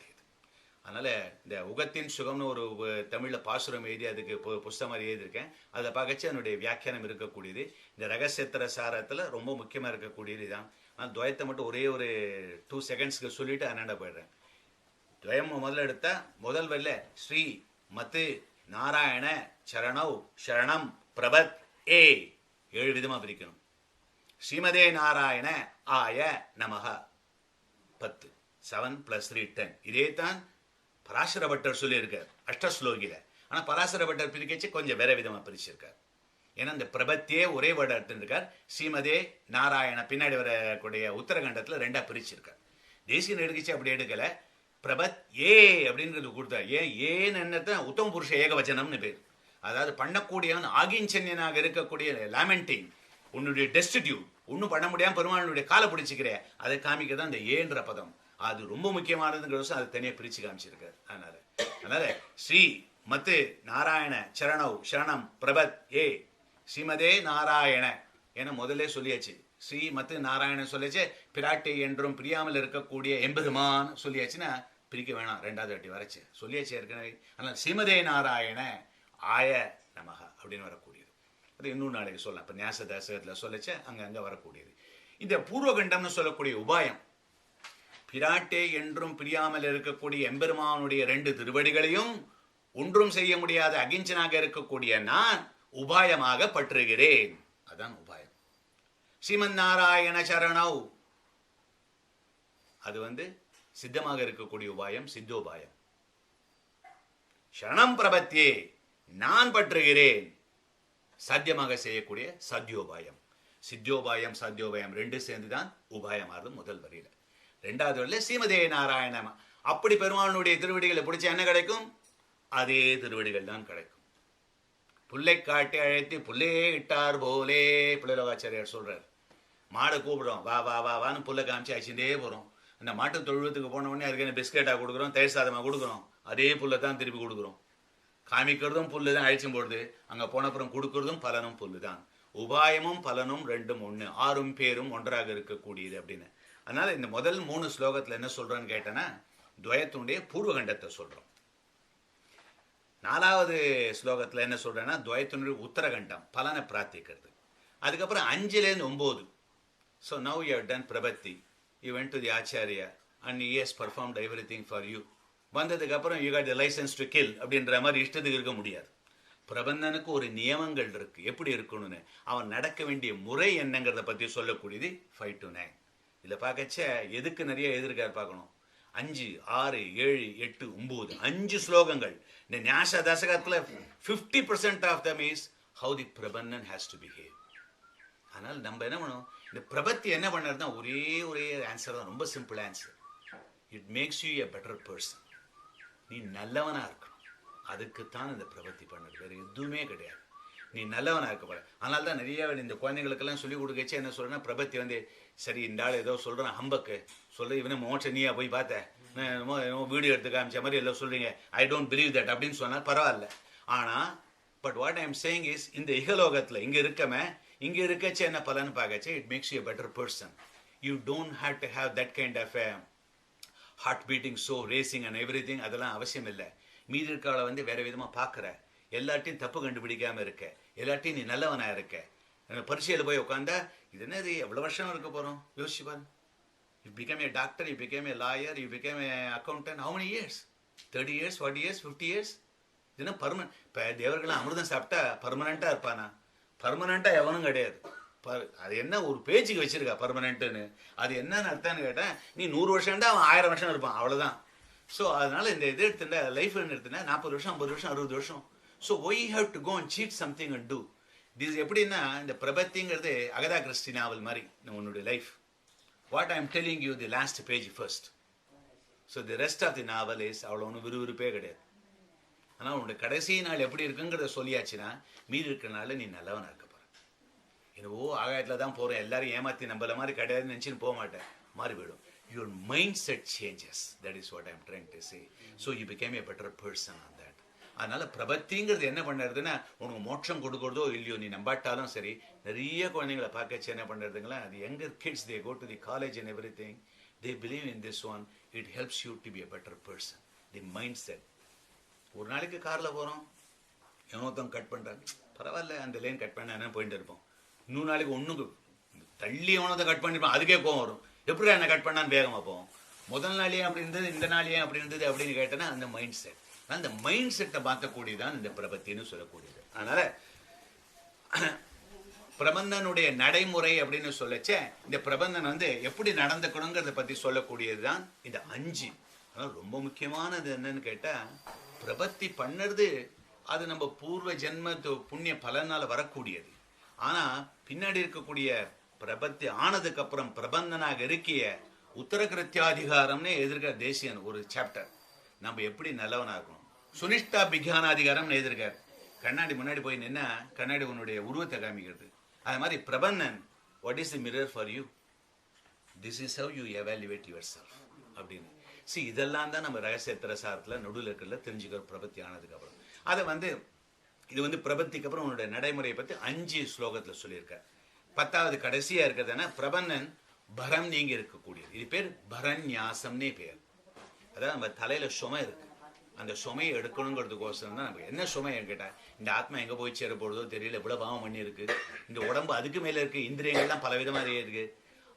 S1: அதனால இந்த உகத்தின் சுகம்னு ஒரு தமிழில் பாசுரம் எழுதி அதுக்கு புஸ்தகம் எழுதியிருக்கேன். அதில் பார்க்கச்சு அதனுடைய வியாக்கியானம் இருக்கக்கூடியது. இந்த ரகசியத்திர சாரத்தில் ரொம்ப முக்கியமாக இருக்கக்கூடியது தான். நான் துவயத்தை மட்டும் ஒரே ஒரு 2 செகண்ட்ஸ்க்கு சொல்லிட்டு அண்ணாண்ட போயிடுறேன். துவயம் முதல்ல எடுத்தா முதல் வல்ல ஸ்ரீ மத்து நாராயண சரணவ் சரணம் பிரபத் ஏ 7 விதமா பிரிக்கணும். ஸ்ரீமதே நாராயண ஆய நமஹ 10, 7 + 3 10. இதே தான் பராசர பட்டர் சொல்லியிருக்கார் அஷ்டஸ்லோகில. ஆனால் பராசர பட்டர் பிரிக்கச்சு கொஞ்சம் வேற விதமா பிரிச்சிருக்கார். ஏன்னா இந்த பிரபத்தியே ஒரே வேர்டு எடுத்துருக்கார். ஸ்ரீமதே நாராயண பின்னாடி வரக்கூடிய உத்தரகண்டத்தில் 2ஆ பிரிச்சிருக்கார். தேசியன் எடுக்கச்சு அப்படி எடுக்கல. பிரபத் ஏ அப்படின்றது கொடுத்தா ஏன்னு என்னத்தான் உத்தம புருஷ ஏகவச்சனம்னு பேர். அதாவது பண்ணக்கூடியவன் ஆகிஞ்சன்யனாக இருக்கக்கூடிய லேமெண்டிங், உன்னுடைய டெஸ்டிடியூட் ஒன்றும் பண்ண முடியாமல் பெருமாளுடைய காலை பிடிச்சிக்கிறேன், அதை காமிக்க தான் இந்த ஏன்ற பதம். அது ரொம்ப முக்கியமானதுங்கிற அது தனியாக பிரித்து காமிச்சிருக்காரு. அதனால ஸ்ரீ மத்து நாராயண சரணவ் சரணம் பிரபத் ஏ ஸ்ரீமதே நாராயண. ஏன்னா முதல்ல சொல்லியாச்சு ஸ்ரீ மத்து நாராயணன் சொல்லியாச்சு. பிராட்டி என்றும் பிரியாமல் இருக்கக்கூடிய எம்பெருமான் சொல்லியாச்சுன்னா பிரிக்க வேணாம், 2வது வாட்டி வரைச்சு சொல்லியாச்சு ஏற்கனவே. அதனால் ஸ்ரீமதே நாராயண ஆய நமக அப்படின்னு வரக்கூடியது. அது இன்னொரு நாளைக்கு சொல்லலாம். இப்போ ஞாச தசகத்தில் சொல்லச்சு அங்கே வரக்கூடியது. இந்த பூர்வகண்டம்னு சொல்லக்கூடிய உபாயம் பிராட்டே என்றும் பிரியாமல் இருக்கக்கூடிய எம்பெருமானுடைய 2 திருவடிகளையும் ஒன்றும் செய்ய முடியாத அகிஞ்சனாக இருக்கக்கூடிய நான் உபாயமாக பற்றுகிறேன். அதான் உபாயம். ஸ்ரீமன் நாராயண சரணவ் அது சித்தமாக இருக்கக்கூடிய உபாயம், சித்தோபாயம். சரணம் பிரபத்தியே நான் பற்றுகிறேன் சாத்தியமாக செய்யக்கூடிய சாத்தியோபாயம். சித்தியோபாயம் சாத்தியோபாயம் 2 சேர்ந்துதான் உபாயமானது முதல் வரியில. 2வது வரையில ஸ்ரீமதே நாராயணம். அப்படி பெருமானுடைய திருவடிகளை பிடிச்ச என்ன கிடைக்கும்? அதே திருவடிகள் தான் கிடைக்கும். புல்லை காட்டி அழைத்து புல்லே இட்டார் போலே புள்ளலோகாச்சாரியார் சொல்றார். மாடை கூப்பிடுறோம், வா வா வா வான்னு புல்லை காமிச்சு அழிச்சுட்டே போகிறோம். அந்த மாட்டு தொழுவத்துக்கு போன உடனே அதுக்கு என்ன பிஸ்கெட்டாக கொடுக்குறோம், தயிர் சாதமாக கொடுக்குறோம், அதே புல்லை தான் திருப்பி கொடுக்குறோம். காமிக்கிறதும் புல்லு தான், அழிச்சும் போடுது. அங்கே போனப்புறம் கொடுக்கறதும் பலனும் புல்லு தான். உபாயமும் பலனும் 2ம் 1, 6 பேரும் ஒன்றாக இருக்கக்கூடியது அப்படின்னு. அதனால இந்த முதல் 3 ஸ்லோகத்தில் என்ன சொல்றோன்னு கேட்டேன்னா துவயத்துடைய பூர்வகண்டத்தை சொல்றோம். 4வது ஸ்லோகத்தில் என்ன சொல்றேன்னா துவயத்தினுடைய உத்தரகண்டம் பலனை பிரார்த்திக்கிறது. அதுக்கப்புறம் 5லேருந்து 9. So now you have done Prabhati. You went to the Acharya and he has performed everything for you. வந்ததுக்கு அப்புறம் you got the license to kill அப்படின்ற மாதிரி இஷ்டத்துக்கு இருக்க முடியாது. பிரபந்தனுக்கு ஒரு நியமங்கள் இருக்கு, எப்படி இருக்கணும்னு. அவன் நடக்க வேண்டிய முறை என்னங்கிறத பற்றி சொல்லக்கூடியது 5 to 9. இதில் பார்க்கச்ச எதுக்கு நிறைய எதிர்க்கார் பார்க்கணும். 5, 6, 7, 8, 9 5 ஸ்லோகங்கள். இந்த ஞாச தசகத்தில் 50% of them is how the பிரபந்தன் ஹேஸ் டு பிஹேவ். அதனால் நம்ம என்ன பண்ணணும், இந்த பிரபத்தி என்ன பண்ணுறதுனா ஒரே ஆன்சர் தான், ரொம்ப simple answer. It makes you a better person. நீ நல்லவனாக இருக்கணும், அதுக்குத்தான் இந்த பிரபத்தி பண்ணுறது, வேறு எதுவுமே கிடையாது. நீ நல்லவனாக இருக்கப்பட. அதனால தான் நிறைய இந்த குழந்தைங்களுக்கெல்லாம் சொல்லிக் கொடுக்கச்சு என்ன சொல்கிறேன்னா பிரபத்தி சரி இந்த ஆள் ஏதோ சொல்கிறான் ஹம்பக்கு சொல்ல, இவனே மோட்ச நீயா போய் பார்த்தேன் வீடியோ எடுத்து காமிச்ச மாதிரி எல்லாம் சொல்கிறீங்க, ஐ டோன்ட் பிலீவ் தட் அப்படின்னு சொன்னால் பரவாயில்ல. ஆனால் but what I am saying is இந்த இகலோகத்தில் இங்கே இங்கே இருக்கச்சு என்ன பலன்னு பார்க்கச்சு it makes you a better person. You don't have to have that kind of heart beating so racing and everything. அதெல்லாம் அவசியம் இல்லை. மீதி இருக்கால வேறு விதமாக பார்க்குற, எல்லாத்தையும் தப்பு கண்டுபிடிக்காமல் இருக்க, எல்லாத்தையும் நீ நல்லவனாக இருக்க. பரீட்சையில் போய் உட்காந்தா இது என்னது எவ்வளோ வருஷம் இருக்க போகிறோம் யோசிச்சு பாரு. You become a doctor, you become a lawyer, you become a accountant. How many years? 30 years, 40 years, 50 years? இதுனா பர்மனன்ட். இப்போ தேவர்களாம் அமிர்தம் சாப்பிட்டா பர்மனண்ட்டாக இருப்பானா? பர்மனண்ட்டாக எவனும் கிடையாது. அது என்ன ஒரு பேச்சுக்கு வச்சிருக்கா பர்மனண்ட்டுன்னு? அது என்னன்னு அர்த்தம்னு கேட்டேன். நீ 100 வருஷம்டா அவன் 1000 வருஷம் இருப்பான், அவ்வளோதான். ஸோ அதனால இந்த இது எடுத்துட்டா லைஃப் எடுத்துனா 40 வருஷம் 50 வருஷம் 60 வருஷம். So why you have to go and cheat something and do this. எப்படின்னா இந்த பிரபத்திங்கிறது அகதா கிறிஸ்டி நாவல் மாதிரி உன்னுடைய life. What I am telling you the last page first. So the rest of the novel is அவ்வளோ ஒன்றும் விறுவிறுப்பே கிடையாது. ஆனால் உன்னுடைய கடைசி நாள் எப்படி இருக்குங்கிறத சொல்லியாச்சுன்னா மீதி இருக்கிற நாள் நீ நல்லவனாக இருக்க போகிற. என்னவோ ஆகாயத்தில் தான் போகிறேன், எல்லாரும் ஏமாற்றி நம்மள மாதிரி கிடையாதுன்னு நினச்சின்னு போக மாட்டேன், மாறி போயிடும். Your mindset changes. That is what I am trying to say. So you became a better person on that. அதனால பிரபத்திங்கிறது என்ன பண்ணுறதுன்னா உனக்கு மோட்சம் கொடுக்குறதோ இல்லையோ நீ நம்பாட்டாலும் சரி. நிறைய குழந்தைங்களை பார்க்கச்சு என்ன பண்ணுறதுங்களா, அது younger kids, they go to the college and everything, they believe in this one, it helps you to be a better person. The mindset. ஒரு நாளைக்கு காரில் போகிறோம், எவனொருத்தம் கட் பண்ணுறாங்க, பரவாயில்ல அந்த லைன் கட் பண்ண என்ன போயிட்டு இருப்போம். இன்னொரு நாளைக்கு ஒன்றுக்கு தள்ளி எவனொருத்தம் கட் பண்ணிருப்போம், அதுக்கே கோவம் வரும், எப்படி என்ன கட் பண்ணான்னு வேகமாக போவோம். முதல் நாளையே அப்படி இருந்தது, இந்த நாளையே அப்படி இருந்தது அப்படின்னு கேட்டேன்னா அந்த மைண்ட் செட். அந்த மைண்ட் செட்டை மாற்றக்கூடியதான் இந்த பிரபத்தின்னு சொல்லக்கூடியது. அதனால பிரபந்தனுடைய நடைமுறை அப்படின்னு சொல்லச்ச இந்த பிரபந்தன் எப்படி நடந்துக்கணுங்கிறத பத்தி சொல்லக்கூடியதுதான் இந்த 5. ரொம்ப முக்கியமானது என்னன்னு கேட்டா, பிரபத்தி பண்ணுறது அது நம்ம பூர்வ ஜென்ம புண்ணிய பலனால வரக்கூடியது. ஆனா பின்னாடி இருக்கக்கூடிய பிரபத்தி ஆனதுக்கு அப்புறம் பிரபந்தனாக இருக்கிய உத்தரகிருத்தியாதிகாரம்னு எதிர்க்க தேசியன் ஒரு சாப்டர், நம்ம எப்படி நல்லவனா இருக்கணும். சுனிஷ்டா விக்யானாதிகாரம்னு எதிர்க்கார். கண்ணாடி முன்னாடி போய் நின்னா கண்ணாடி உன்னுடைய உருவத்தை காமிக்கிறது. அது மாதிரி பிரபந்தன், what is the mirror for you, this is how you evaluate yourself அப்படின்னு. இதெல்லாம் தான் நம்ம ரகசிய திரசாரத்தில் நடுவில் இருக்கிறதுல தெரிஞ்சுக்கிற பிரபத்தி ஆனதுக்கு அப்புறம். அதை இது பிரபத்திக்கு அப்புறம் உன்னுடைய நடைமுறையை பற்றி 5 ஸ்லோகத்தில் சொல்லியிருக்கார். 10வது கடைசியா இருக்கிறதுனா பிரபந்தன் பரம் நீங்கி இருக்கக்கூடியது. இது பேர் பரநியாசம்னே பேர். அதாவது நம்ம தலையில சுமை இருக்கு, அந்த சுமையை எடுக்கணுங்கிறதுக்கோசரம் தான் நமக்கு. என்ன சுமை கேட்டா, இந்த ஆத்மா எங்க போய் சேர போடுறதோ தெரியல, இவ்வளவு பாவம் பண்ணி இருக்கு, இந்த உடம்பு அதுக்கு மேல இருக்கு, இந்திரியங்கள்லாம் பல விதமாக இருக்கு.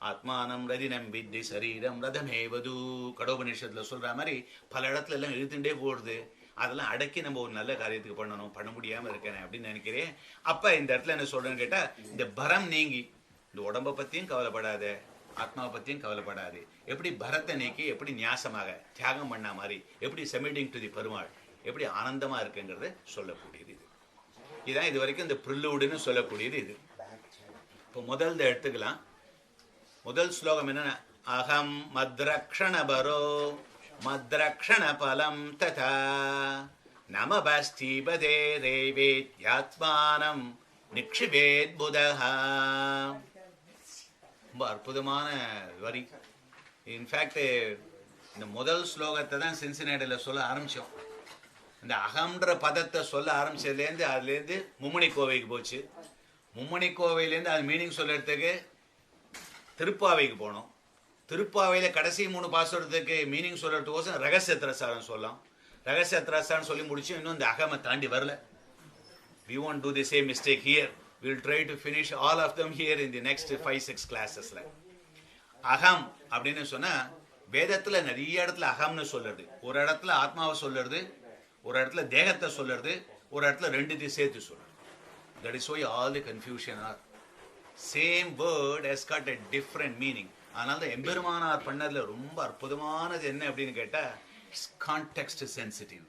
S1: ஆத்மானம் ரதினம் வித்தி சரீரம் ரதமேவது கடோபநிஷத்துல சொல்ற மாதிரி பல இடத்துல எல்லாம் இழுத்துட்டே போடுது. அதெல்லாம் அடக்கி நம்ம ஒரு நல்ல காரியத்துக்கு பண்ணணும், பண்ண முடியாம இருக்கேன் அப்படின்னு நினைக்கிறேன். அப்ப இந்த இடத்துல என்ன சொல்றேன்னு கேட்டா, இந்த பரம் நீங்கி இந்த உடம்பை பத்தியும் கவலைப்படாத, ஆத்மாவை பத்தியும் கவலைப்படாது. எப்படி பரத்தை நீக்கி எப்படி நியாசமாக தியாகம் பண்ண மாதிரி எப்படி சப்மிட்டிங் டு தி பெருமாள் எப்படி ஆனந்தமா இருக்குங்கிறத சொல்லக்கூடியது இது. இதான் இது வரைக்கும் இந்த ப்ரில்லூடுன்னு சொல்லக்கூடியது இது. இப்போ முதல் எடுத்துக்கலாம். முதல் ஸ்லோகம் என்னன்னா, அகம் மத்ரக்ஷண பரோ மத்ரக்ஷண பலம் ததா நமபஸ்தீபதே ரேவேத் யாத்மானம் நிக்ஷிபேத் புதஹா. ரொம்ப அற்புதமான வரி. இன்ஃபேக்ட் இந்த முதல் ஸ்லோகத்தை தான் சின்சினேட்டியில் சொல்ல ஆரம்பித்தோம். இந்த அகம்ன்ற பதத்தை சொல்ல ஆரம்பிச்சதுலேருந்து அதுலேருந்து மும்மணி கோவைக்கு போச்சு. மும்மணி கோவையிலேருந்து அது மீனிங் சொல்கிறதுக்கு திருப்பாவைக்கு போனோம். திருப்பாவையில் கடைசி 3 பாசுரத்துக்கு மீனிங் சொல்கிறதுக்கோசம் ரகசிய திரசாரம் சொல்லலாம். ரகசிய திரசாரம் சொல்லி முடிச்சு இன்னும் இந்த அகமை தாண்டி வரல. We won't do the same mistake here. We'll try to finish all of them here in the next 5-6 classes. அகம் அப்படின்னு சொன்னா வேதத்துல நிறைய இடத்துல அகம்னு சொல்லுறது. ஒரு இடத்துல ஆத்மாவை சொல்லுறது, ஒரு இடத்துல தேகத்தை சொல்லுறது, ஒரு இடத்துல ரெண்டுத்தையும் சேர்த்து சொல்லுறது. That is why all the confusion are. Same word has got a different meaning. அதனால தான் எம்பெருமானார் பண்ணதுல ரொம்ப அற்புதமானது என்ன அப்படின்னு கேட்டா, it's context sensitive.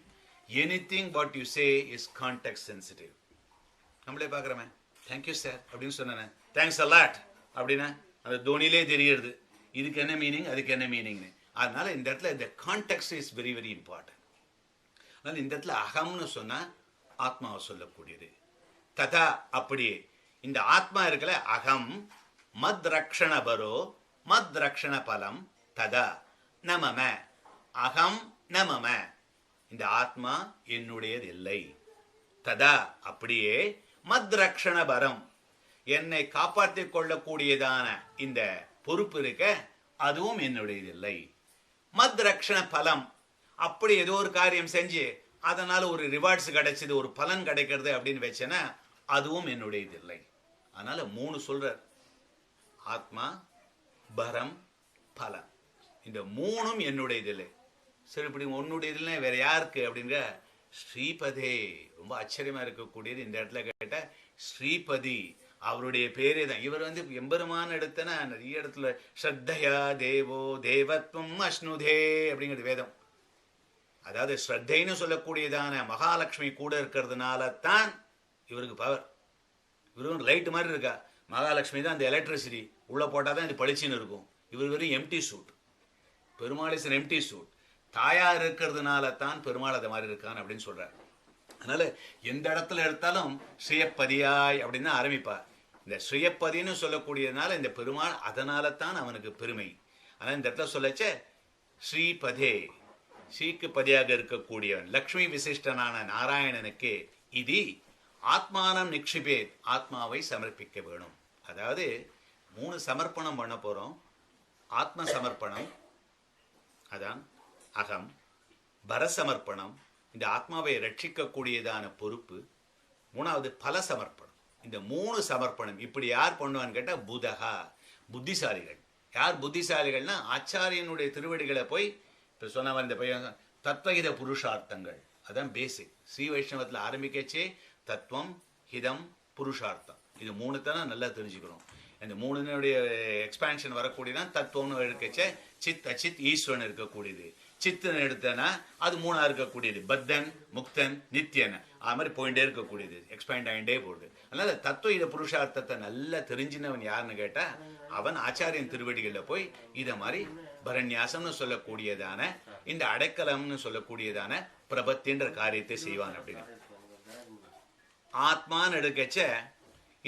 S1: Anything what you say is context sensitive. நம்மளே பார்க்குறோமே, தேங்க்யூ சார் அப்படின்னு சொன்னேன், தேங்க்ஸ் அ லாட் அப்படின்னா அந்த தோனிலே தெரியுது இதுக்கு என்ன மீனிங் அதுக்கு என்ன மீனிங்னு. அதனால இந்த இடத்துல இந்த contact is very very important. அதனால இந்த இடத்துல அகம்னு சொன்னா ஆத்மாவை சொல்லக்கூடியது. ததா அப்படியே இந்த ஆத்மா இருக்கல, அகம் மத் ரக்ஷண பரோ மத் ரக்ஷண பலம் ததா நமம அகம் நமம, இந்த ஆத்மா என்னுடையது இல்லை. ததா அப்படியே மத் ரக்ஷண பரம், என்னை காப்பாற்றிக் கொள்ளக்கூடியதான இந்த பொறுப்பு இருக்க அதுவும் என்னுடையதில்லை. மத் ரக்ஷண பலம், அப்படி ஏதோ ஒரு காரியம் செஞ்சு அதனால ஒரு ரிவார்ட்ஸ் கிடைச்சது, ஒரு பலன் கிடைக்கிறது அப்படின்னு வச்சேன்னா அதுவும் என்னுடையதில்லை. அதனால 3 சொல்றார், ஆத்மா பரம் பலம், இந்த 3ம் என்னுடையதில்லை. சரி, இப்படி உன்னுடையதில்லை வேற யாருக்கு அப்படிங்கிற ஸ்ரீபதே. ரொம்ப ஆச்சரியமா இருக்கக்கூடியது இந்த இடத்துல கேட்ட ஸ்ரீபதி அவருடைய பேரே தான். இவர் எம்பெருமான இடத்தனா நிறைய இடத்துல ஸ்ரத்தையா தேவோ தேவத்வம் அஷ்ணுதே அப்படிங்கிறது வேதம். அதாவது ஸ்ரத்தைன்னு சொல்லக்கூடியதான மகாலட்சுமி கூட இருக்கிறதுனால தான் இவருக்கு பவர். இவருக்கு லைட் மாதிரி இருக்கா, மகாலட்சுமி தான் அந்த எலக்ட்ரிசிட்டி உள்ள போட்டால் தான் இது பளிச்சுன்னு இருக்கும். இவர் வெறும் empty suit, Perumal is empty suit. தாயார் இருக்கிறதுனால தான் பெருமாள் அதை மாதிரி இருக்கான் அப்படின்னு சொல்றார். அதனால எந்த இடத்துல எடுத்தாலும் ஸ்ரீயப்பதியாய் அப்படின்னு தான் ஆரம்பிப்பார். இந்த ஸ்ரீயப்பதின்னு சொல்லக்கூடியதுனால இந்த பெருமாள் அதனால தான் அவனுக்கு பெருமை. ஆனால் இந்த இடத்துல சொல்லச்ச ஸ்ரீபதே ஸ்ரீக்கு பதியாக இருக்கக்கூடியவன் லக்ஷ்மி விசிஷ்டனான நாராயணனுக்கு இது ஆத்மானம் நிக்ஷிபேத், ஆத்மாவை சமர்ப்பிக்க வேணும். அதாவது 3 சமர்ப்பணம் பண்ண போறோம். ஆத்ம சமர்ப்பணம், அதான் அகம். பரசமர்ப்பணம், இந்த ஆத்மாவை ரட்சிக்கக்கூடியதான பொறுப்பு. 3வது பல சமர்ப்பணம். இந்த 3 சமர்ப்பணம் இப்படி யார் பண்ணுவான்னு கேட்டா புதகா, புத்திசாலிகள். யார் புத்திசாலிகள்னா ஆச்சாரியனுடைய திருவடிகளை போய் இப்போ சொன்ன மாதிரி இந்த பையன் தத்வஹித புருஷார்த்தங்கள், அதான் பேசிக். ஸ்ரீ வைஷ்ணவத்தில் ஆரம்பிக்கச்சே தத்துவம், ஹிதம், புருஷார்த்தம், இது 3 தானே நல்லா தெரிஞ்சுக்கணும். இந்த 3னுடைய எக்ஸ்பான்ஷன் வரக்கூடியதான் தத்துவம்னு எடுக்கச்சே சித் அச்சித் ஈஸ்வரன் இருக்கக்கூடியது. சித்தன் எடுத்தனா அது 3ஆ இருக்கக்கூடியது, பத்தன், முக்தன், நித்தியன், அது மாதிரி போயிட்டே இருக்கக்கூடியது, எக்ஸ்பேண்ட் ஆகிட்டே போகுது. அதனால தத்துவ இத புருஷார்த்தத்தை நல்லா தெரிஞ்சினவன் யாருன்னு கேட்டா அவன் ஆச்சாரியன் திருவடிகளில் போய் இதை மாதிரி பரநியாசம்னு சொல்லக்கூடியதான இந்த அடைக்கலம்னு சொல்லக்கூடியதான பிரபத்தின்ற காரியத்தை செய்வான். அப்படின்னு ஆத்மான்னு எடுக்கச்ச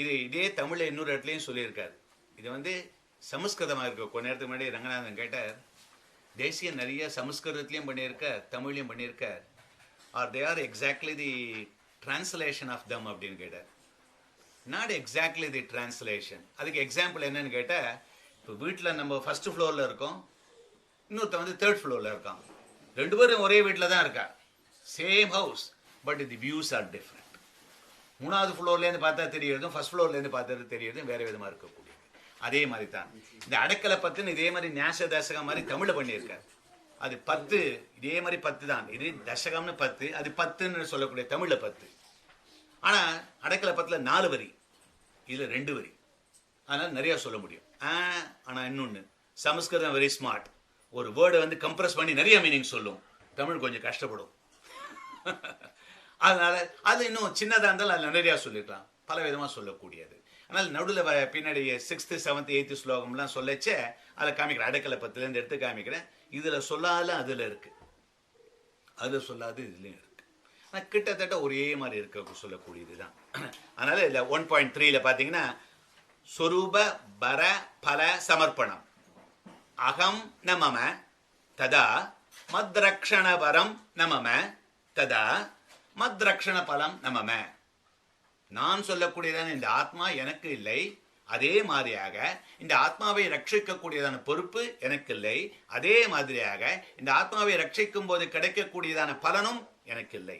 S1: இது இதே தமிழ்ல இன்னொரு இடத்துலையும் சொல்லியிருக்காரு. இது சமஸ்கிருதமாக இருக்க. கொஞ்ச நேரத்துக்கு முன்னாடி ரங்கநாதன் கேட்டார், தேசிய நிறைய சமஸ்கிருதத்திலையும் பண்ணியிருக்கார், தமிழ்லையும் பண்ணியிருக்கார். Are they are exactly the translation of them அப்படின்னு கேட்டார். Not exactly the translation. அதுக்கு எக்ஸாம்பிள் என்னன்னு கேட்டால், இப்போ வீட்டில் நம்ம ஃபர்ஸ்ட் ஃப்ளோரில் இருக்கோம், இன்னொருத்த 3rd ஃப்ளோரில் இருக்கான். 2 பேரும் ஒரே வீட்டில் தான் இருக்கா, same house, but the views are different. 3வது ஃப்ளோர்லேருந்து பார்த்தா தெரியறதும் ஃபர்ஸ்ட் ஃப்ளோர்லேருந்து பார்த்தது தெரியறதும் வேற விதமாக இருக்கக்கூடியது. அதே மாதிரி தான் இந்த அடைக்கலை பத்துன்னு இதே மாதிரி ஞாச தசகம் மாதிரி தமிழில் பண்ணியிருக்காரு. அது 10, இதே மாதிரி 10 தான். இது தசகம்னு 10, அது 10ன்னு சொல்லக்கூடிய தமிழில் 10. ஆனால் அடைக்கலை 10ல் 4 வரி, இதில் 2 வரி. அதனால் நிறையா சொல்ல முடியும். ஆனால் இன்னொன்று, சமஸ்கிருதம் வெரி ஸ்மார்ட். ஒரு வேர்டை கம்ப்ரஸ் பண்ணி நிறைய மீனிங் சொல்லும். தமிழ் கொஞ்சம் கஷ்டப்படும். அதனால அது இன்னும் சின்னதாக இருந்தாலும் அதில் நிறையா சொல்லிக்கலாம், பல விதமாக சொல்லக்கூடியது. ஆனால் நடுவில் பின்னாடி 6th 7th 8th ஸ்லோகம்லாம் சொல்லச்சே அதை காமிக்கிறேன். அடைக்கலை 10லேருந்து எடுத்து காமிக்கிறேன். இதில் சொல்லாத அதில் இருக்கு, அதில் சொல்லாது இதுலேயும் இருக்கு. ஆனால் கிட்டத்தட்ட ஒரே மாதிரி இருக்க சொல்லக்கூடியது தான். அதனால இல்லை 1.3ல் பார்த்தீங்கன்னா ஸ்வரூப பர பல சமர்ப்பணம். அகம் நமம ததா மத்ரக்ஷண பரம் நமம ததா மத்ரக்ஷண பலம் நமம. நான் சொல்லக்கூடியதான இந்த ஆத்மா எனக்கு இல்லை, அதே மாதிரியாக இந்த ஆத்மாவை ரட்சிக்கக்கூடியதான பொறுப்பு எனக்கு இல்லை, அதே மாதிரியாக இந்த ஆத்மாவை ரட்சிக்கும் போது கிடைக்கக்கூடியதான பலனும் எனக்கு இல்லை.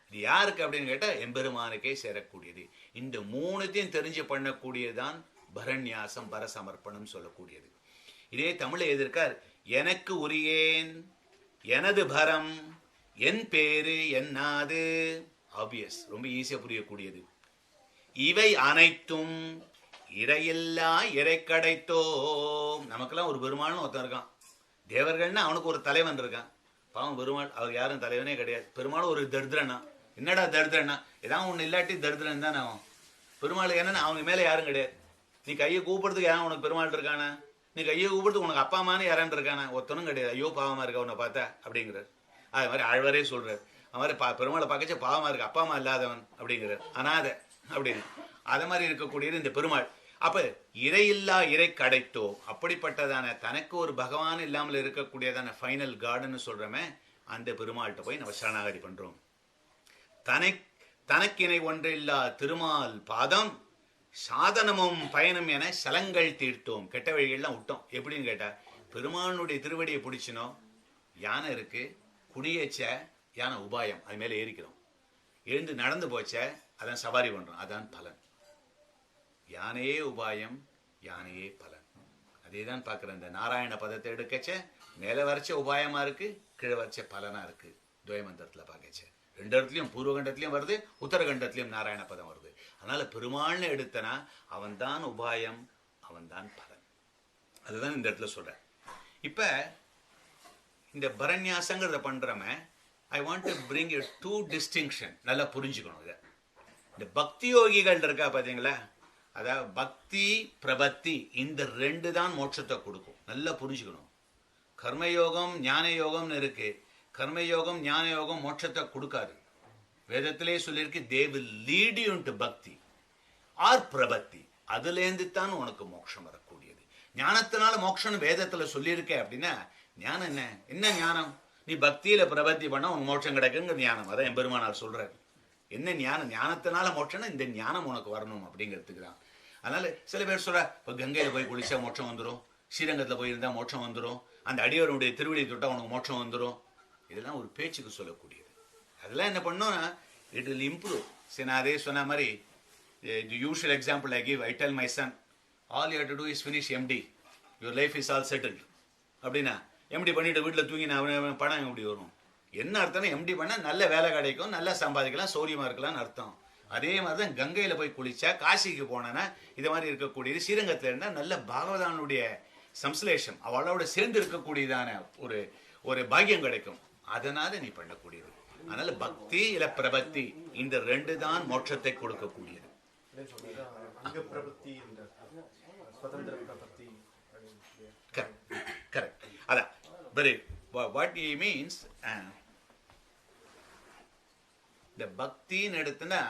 S1: இது யாருக்கு அப்படின்னு கேட்டால் எம்பெருமானுக்கே சேரக்கூடியது. இந்த 3த்தையும் தெரிஞ்சு பண்ணக்கூடியதான் பரநியாசம், பரசமர்ப்பணம் சொல்லக்கூடியது. இதே தமிழை எதிர்க்கார், எனக்கு உரியேன் எனது பரம் என் பேரு என்னாது. ஆப்வியஸ், ரொம்ப ஈஸியாக புரியக்கூடியது. இவை அனைத்தும் இறையில்லா இறை கடைத்தோம். நமக்கெல்லாம் ஒரு பெருமாள்னு ஒருத்தன் இருக்கான். தேவர்கள்னா அவனுக்கு ஒரு தலைவன் இருக்கான். பாவம் பெருமாள், அவர் யாரும் தலைவனே கிடையாது. பெருமாள் ஒரு தரித்திரனா. என்னடா தரித்திரனா, ஏதாவது ஒன்று இல்லாட்டி தரித்திரன் தானே அவன். பெருமாளுக்கு என்னன்னா அவனுக்கு மேலே யாரும் கிடையாது. நீ கையை கூப்பிடுறதுக்கு யாரும் உனக்கு பெருமாள் இருக்கானா? நீ கையை கூப்பிடுறதுக்கு உனக்கு அப்பா அம்மானு யாரான்னு இருக்கானா? ஒருத்தனும் கிடையாது. ஐயோ பாவமாக இருக்கா உன்னை பார்த்தா அப்படிங்கிறார். அது மாதிரி ஆழ்வாரே சொல்றார். அது மாதிரி பெருமாளை பார்க்கச்ச பாவமாக இருக்கு, அப்பா அம்மா இல்லாதவன் அப்படிங்கிறார், அனாதை அப்படின்னு. அது மாதிரி இருக்கக்கூடியது இந்த பெருமாள். அப்ப இறையில்லா இறை கடைத்தோ, அப்படிப்பட்டதான தனக்கு ஒரு பகவான் இல்லாமல் இருக்கக்கூடியதான ஃபைனல் கார்டுன்னு சொல்றமே அந்த பெருமாள்கிட்ட போய் நம்ம சரணாகதி பண்றோம். தனக்கிணை ஒன்றில்லா திருமால் பாதம் சாதனமும் பயணம் என சலங்கள் தீர்த்தோம். கெட்ட வழிகள்லாம் விட்டோம். எப்படின்னு கேட்டா, பெருமானுடைய திருவடியை பிடிச்சினோம், யானை இருக்கு, குடியேச்ச யானை உபாயம், அது மேலே ஏறிக்கிறோம். எழுந்து நடந்து போச்ச அதான் சவாரி பண்றோம், அதான் பலன். யானையே உபாயம், யானையே பலன். அதே தான் பார்க்குறேன். இந்த நாராயண பதத்தை எடுக்கச்ச மேலே வரைச்ச உபாயமா இருக்கு, கீழே வரைச்ச பலனா இருக்கு. துவயமந்திரத்தில் பார்க்கச்ச 2 இடத்துலையும், பூர்வகண்டத்திலையும் வருது, உத்தரகண்டத்திலையும் நாராயண பதம் வருது. அதனால பெருமாள்னு எடுத்தனா அவன் தான் உபாயம், அவன் தான் பலன். அதுதான் இந்த இடத்துல சொல்றேன். இப்ப இந்த பரநியாசங்கிறத பண்றமே, I want to bring you 2 distinction. நல்லா புரிஞ்சுக்கணும். இதை இந்த பக்தி யோகிகள் இருக்கா பார்த்தீங்களா, அதாவது பக்தி பிரபத்தி, இந்த 2 தான் மோட்சத்தை கொடுக்கும். நல்லா புரிஞ்சுக்கணும். கர்மயோகம் ஞான யோகம்னு இருக்கு. கர்மயோகம் ஞான யோகம் மோட்சத்தை கொடுக்காது. வேதத்திலே சொல்லியிருக்கு, they will lead you into பக்தி ஆர் பிரபத்தி. அதுலேருந்து தான் உனக்கு மோட்சம் வரக்கூடியது. ஞானத்தினால மோட்சம் வேதத்துல சொல்லியிருக்க அப்படின்னா, ஞானம் என்ன ஞானம்? நீ பக்தியில பிரபத்தி பண்ணா உனக்கு மோட்சம் கிடைக்குங்கிற ஞானம். அதான் எம்பெருமானார் சொல்றாரு. என்ன ஞானம்? ஞானத்தினால மோட்சம்னா இந்த ஞானம் உனக்கு வரணும் அப்படிங்கிறதுக்கு தான். அதனால சில பேர் சொல்ற, இப்போ கங்கையில போய் குளிச்சா மோட்சம் வந்துடும், ஸ்ரீரங்கத்தில் போயிருந்தா மோட்சம் வந்துடும், அந்த அடியவருடைய திருவடி தொட்டா உனக்கு மோட்சம் வந்துடும். இதெல்லாம் ஒரு பேச்சுக்கு சொல்லக்கூடியது. அதெல்லாம் என்ன பண்ணோம்னா இட் வில் இம்ப்ரூவ். சரி, நான் அதே சொன்ன மாதிரி the usual example I give, I tell my son, all you have to do is finish MD, your life is all settled. அப்படின்னா எம்டி பண்ணிட்டு வீட்டில் தூங்கி நான் பணம் எப்படி வரும்? என்ன அர்த்தம்னா எம்டி பண்ணால் நல்ல வேலை கிடைக்கும், நல்லா சம்பாதிக்கலாம், சௌரியமாக இருக்கலாம்னு அர்த்தம். அதே மாதிரி தான் கங்கையில் போய் குளிச்சா, காசிக்கு போனேன்னா இது மாதிரி இருக்கக்கூடியது, ஸ்ரீரங்கத்தில் இருந்தால் நல்ல பாகவதானுடைய சம்ஸ்லேஷம் அவளோட சேர்ந்து இருக்கக்கூடியதான ஒரு ஒரு பாக்கியம் கிடைக்கும். அதனால நீ பண்ணக்கூடியது. அதனால பக்தி இல்ல பிரபத்தி இந்த ரெண்டு தான் மோட்சத்தை கொடுக்கக்கூடியது. கரெக்ட். அதான் very what he means, the bhakti எடுத்துனா,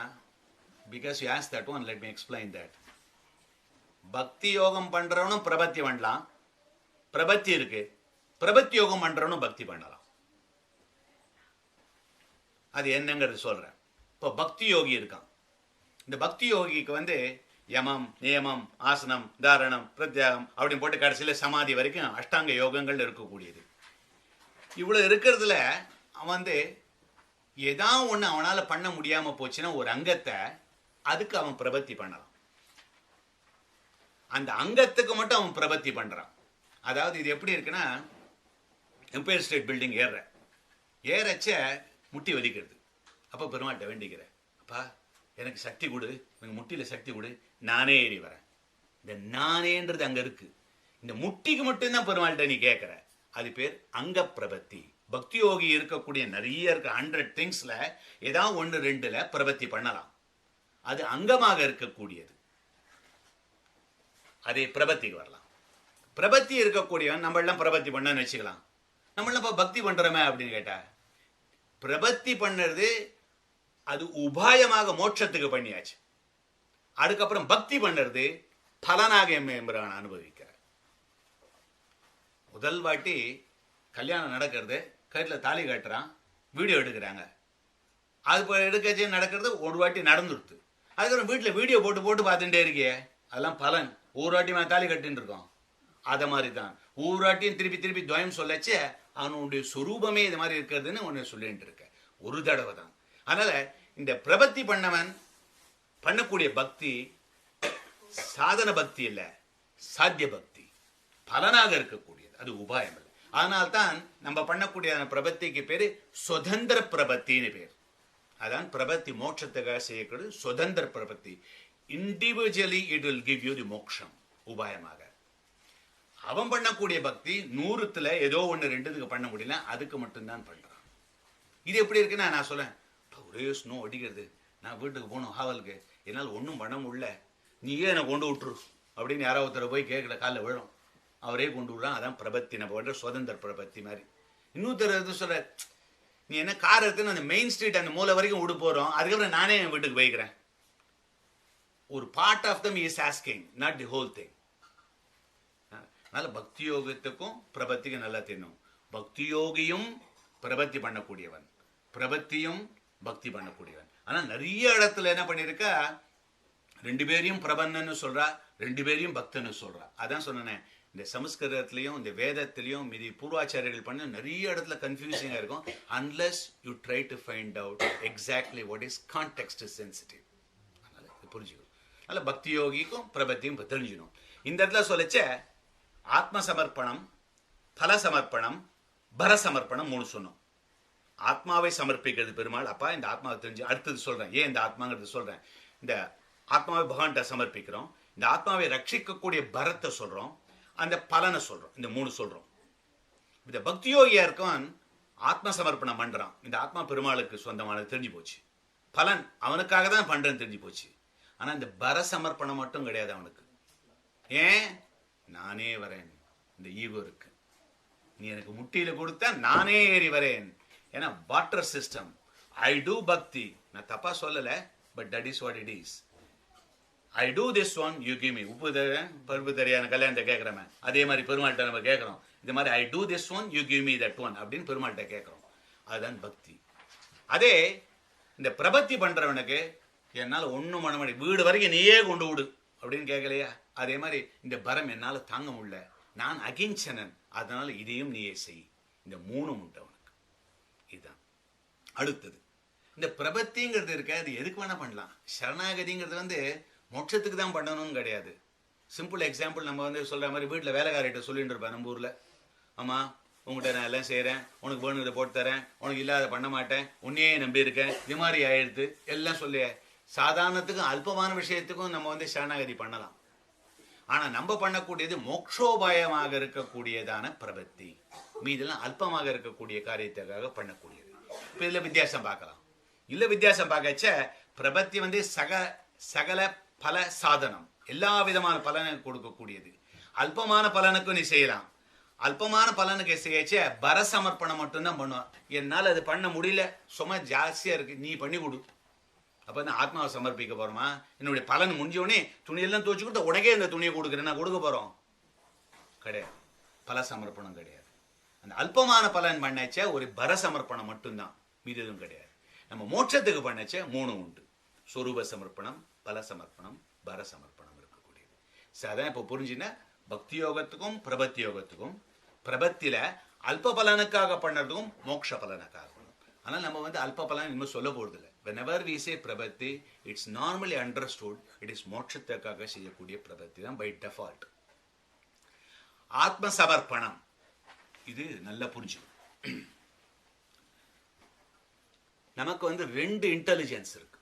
S1: because you asked that one, let me explain that. பக்தி யோகம் பண்றவனும் பிரபத்தி பண்ணலாம், பிரபத்தி இருக்கு, பிரபத்தி யோகம் பண்றவனும் பக்தி பண்ணலாம். அது என்னங்கிறது சொல்றேன். இப்போ பக்தி யோகி இருக்கான். இந்த பக்தி யோகிக்கு யமம், நியமம், ஆசனம், தாரணம், பிரத்யாகம் அப்படின்னு போட்டு கடைசியில் சமாதி வரைக்கும் அஷ்டாங்க யோகங்கள் இருக்கக்கூடியது. இவ்வளவு இருக்கிறதுல அவன் ஏதாவது ஒன்று அவனால பண்ண முடியாம போச்சுன்னா ஒரு அங்கத்தை, அதுக்கு அவன் பிரபத்தி பண்ணலாம். அந்த அங்கத்துக்கு மட்டும் அவன் பிரபத்தி பண்றான். அதாவது இது எப்படி இருக்குன்னா, எம்பயர் ஸ்டேட் பில்டிங் ஏறச்ச முட்டி வலிக்கிறது. அப்போ பெருமாள்கிட்ட வேண்டிக்கிற, அப்பா எனக்கு சக்தி கொடு, எனக்கு முட்டியில சக்தி கொடு, நானே ஏறி வரேன். இந்த நானேன்றது அங்க இருக்கு. இந்த முட்டிக்கு மட்டும்தான் பெருமாள்கிட்ட நீ கேட்கிற. அது பேர் அங்க பிரபத்தி. பக்தி யோகி இருக்கக்கூடிய நிறைய இருக்க 100 திங்ஸ்ல ஏதாவது 1-2ல பிரபத்தி பண்ணலாம். அது அங்கமாக இருக்கக்கூடியது. அதே பிரபத்திக்கு வரலாம். பிரபத்தி இருக்கக்கூடியவன் நம்ம எல்லாம் பிரபத்தி பண்ணன்னு வச்சுக்கலாம். நம்ம எல்லாம் பக்தி பண்றோமே அப்படின்னு கேட்டா, பிரபத்தி பண்ணுறது அது உபாயமாக மோட்சத்துக்கு பண்ணியாச்சு. அதுக்கப்புறம் பக்தி பண்ணுறது பலனாக எம்பெருமான் அனுபவிக்கிற. முதல் வாட்டி கல்யாணம் நடக்கிறது, கயிற்றில் தாலி கட்டுறான், வீடியோ எடுக்கிறாங்க. அது எடுக்கச்சே நடக்கிறது ஒரு வாட்டி நடந்துடுது. அதுக்கப்புறம் வீட்டில் வீடியோ போட்டு போட்டு பார்த்துட்டே இருக்கியே, அதெல்லாம் பலன். ஒரு வாட்டி தாலி கட்டின்னு இருக்கோம். அதை மாதிரி தான் ஒவ்வொரு வாட்டியும் திருப்பி திருப்பி துவயம் சொல்லச்சே அவனுடைய சொரூபமே இது மாதிரி இருக்கிறதுன்னு ஒன்று சொல்லிட்டு இருக்க. ஒரு தடவை தான். அதனால இந்த பிரபத்தி பண்ணவன் பண்ணக்கூடிய பக்தி சாதன பக்தி இல்லை, சாத்திய பக்தி, பலனாக இருக்கக்கூடியது. அது உபாயம் இல்லை. அதனால்தான் நம்ம பண்ணக்கூடிய பிரபத்திக்கு பேரு சுதந்திர பிரபத்தின்னு பேர். அதான் பிரபத்தி மோட்சத்துக்காக செய்யக்கூடிய சுதந்திர பிரபத்தி. Individually it will give you the மோட்சம் உபாயமாக. அவன் பண்ணக்கூடிய பக்தி 100த்துல ஏதோ 1-2 பண்ண முடியல, அதுக்கு மட்டும்தான் பண்றான். இது எப்படி இருக்குன்னா, நான் சொல்லேன், ஒரே ஸ்னோ அடிக்கிறது, நான் வீட்டுக்கு போகணும் ஹாவலுக்கு, என்னால் ஒன்றும் பண்ண முடியல, நீயே என்னை கொண்டு விட்டுரு அப்படின்னு யாராவது ஒருத்தர் போய் கேட்கல, காலில் விழும், அவரே கொண்டு விடுறான். அதான் பிரபத்தி, நம்ம பண்ற சுதந்திர பிரபத்தி மாதிரி. இன்னொருத்தர் சொல்ற, நீ என்ன கார் எடுத்துன்னு அந்த மெயின் ஸ்ட்ரீட் அந்த மூலை வரைக்கும் விடு போறோம், அதுக்கப்புறம் நானே என் வீட்டுக்கு போய்க்கிறேன். ஒரு part of them is asking, not the whole thing. அதனால பக்தி யோகத்துக்கும் பிரபத்திக்கும் நல்லா தெரியும். பக்தி யோகியும் பிரபத்தி பண்ணக்கூடியவன், பிரபத்தியும் பக்தி பண்ணக்கூடியவன். ஆனா நிறைய இடத்துல என்ன பண்ணிருக்கா, 2 பேரையும் பிரபன்னன்னு சொல்றா, 2 பேரையும் பக்தன்னு சொல்றா. அதான் சொன்னேன், இந்த சமஸ்கிருதத்திலையும் இந்த வேதத்திலையும் மீதி பூர்வாச்சாரியர்கள் பண்ண நிறைய இடத்துல கன்ஃபியூசிங்கா இருக்கும். Unless you try to find out exactly what is context sensitive. அதனால புரிஞ்சுக்கணும். அதனால பக்தி யோகிக்கும் பிரபத்தியும் தெரிஞ்சுக்கணும். இந்த இடத்துல சொல்லச்ச ஆத்ம சமர்ப்பணம், பல சமர்ப்பணம், பர சமர்ப்பணம் 3 சொன்னோம். ஆத்மாவை சமர்ப்பிக்கிறது பெருமாள். அப்பா இந்த ஆத்மாவை தெரிஞ்சு அடுத்தது சொல்றேன், ஏன் இந்த ஆத்மாங்கிறது சொல்றேன். இந்த ஆத்மாவை பகவான்கிட்ட சமர்ப்பிக்கிறோம், இந்த ஆத்மாவை ரட்சிக்கக்கூடிய பரத்தை சொல்றோம், அந்த பலனை சொல்றோம். இந்த 3 சொல்றோம். இந்த பக்தி யோகியா இருக்கும், ஆத்ம சமர்ப்பணம் பண்றான், இந்த ஆத்மா பெருமாளுக்கு சொந்தமானது தெரிஞ்சு போச்சு, பலன் அவனுக்காக தான் பண்றேன்னு தெரிஞ்சு போச்சு. ஆனா இந்த பர சமர்ப்பணம் மட்டும் கிடையாது அவனுக்கு. ஏன்? நானே வரேன், இந்த ஈகோ இருக்கு, நீ எனக்கு முட்டியில கொடுத்தா நானே ஏறி வரேன். ஏன்னா வாட்டர் சிஸ்டம். ஐ டூ பக்தி, நான் தப்பா சொல்லல, but that is what it is. I do this one, you give me. உப்பு தர பருப்பு தெரியான கல்யாணத்தை கேட்கிறமே, அதே மாதிரி பெருமாள்கிட்ட நம்ம கேட்கிறோம், இந்த மாதிரி I do this one, you give me that one அப்படின்னு பெருமாள்கிட்ட கேட்குறோம். அதுதான் பக்தி. அதே இந்த பிரபத்தி பண்றவனுக்கு என்னால் ஒன்றும் பண்ண முடியும், வீடு வரைக்கும் நீயே கொண்டு விடு அப்படின்னு கேட்கலையா? அதே மாதிரி இந்த பரம் என்னால் தாங்க முடியல, நான் அகிஞ்சனன், அதனால இதையும் நீயே செய். இந்த 3 உண்டு அவனுக்கு. இதுதான் அடுத்தது. இந்த பிரபத்திங்கிறது இருக்க, அது எதுக்கு வேணா பண்ணலாம். சரணாகதிங்கிறது மோட்சத்துக்கு தான் பண்ணணும்னு கிடையாது. சிம்பிள் எக்ஸாம்பிள், நம்ம சொல்ற மாதிரி வீட்டில் வேலைக்காரிட்ட சொல்லிட்டு இருப்பேன் நம்ம ஊரில், அம்மா உங்கள்கிட்ட நான் எல்லாம் செய்கிறேன், உனக்கு வேணுங்கிறத போட்டு தரேன், உனக்கு இல்லாத பண்ண மாட்டேன், உன்னையே நம்பி இருக்கேன், இது மாதிரி ஆயிடுது எல்லாம் சொல்லி. சாதாரணத்துக்கும் அல்பமான விஷயத்துக்கும் நம்ம சரணாகதி பண்ணலாம். ஆனா நம்ம பண்ணக்கூடியது மோக்ஷோபாயமாக இருக்கக்கூடியதான பிரபத்தி. மீதெல்லாம் அல்பமாக இருக்கக்கூடிய காரியத்துக்காக பண்ணக்கூடியது. இப்ப இதுல வித்தியாசம் பார்க்கலாம். இல்ல வித்தியாசம் பார்க்கச்ச பிரபத்தி சகல பல சாதனம், எல்லா விதமான பலனை கொடுக்கக்கூடியது. அல்பமான பலனுக்கும் நீ செய்யலாம். அல்பமான பலனுக்கு செய்யச்ச பரசமர்ப்பணம் மட்டும்தான் பண்ணுவான். என்னால் அது பண்ண முடியல, சும்மா ஜாஸ்தியா இருக்கு, நீ பண்ணி கொடு. அப்ப ஆத்மாவை சமர்ப்பிக்க போறோமா? என்னுடைய பலன் முடிஞ்சோடனே துணியெல்லாம் துவச்சுக்கிட்டு உனக்கே இந்த துணியை கொடுக்குறேன், கொடுக்க போறோம் கிடையாது. பல சமர்ப்பணம் கிடையாது. அந்த அல்பமான பலன் பண்ணச்ச ஒரு பரசமர்ப்பணம் மட்டும்தான், மீது எதுவும் கிடையாது. நம்ம மோட்சத்துக்கு பண்ணச்ச 3 உண்டு. சொரூப சமர்ப்பணம், பல சமர்ப்பணம், பரசமர்ப்பணம் இருக்கக்கூடியது. அதான் இப்போ புரிஞ்சுன்னா பக்தி யோகத்துக்கும் பிரபத்தி யோகத்துக்கும், பிரபத்தில அல்ப பலனுக்காக பண்ணதுக்கும் மோட்ச பலனுக்காக பண்ணணும். ஆனால் நம்ம அல்ப பலன் இன்னும் சொல்ல போறது இல்லை. Whenever we say பிரபத்தி, it's normally understood it is மோட்சத்துக்காக செய்யக்கூடிய பிரபத்தி தான் by default. ஆத்ம சமர்ப்பணம் இது நல்லா புரிஞ்சுக்கணும். நமக்கு 2 இன்டெலிஜென்ஸ் இருக்கு,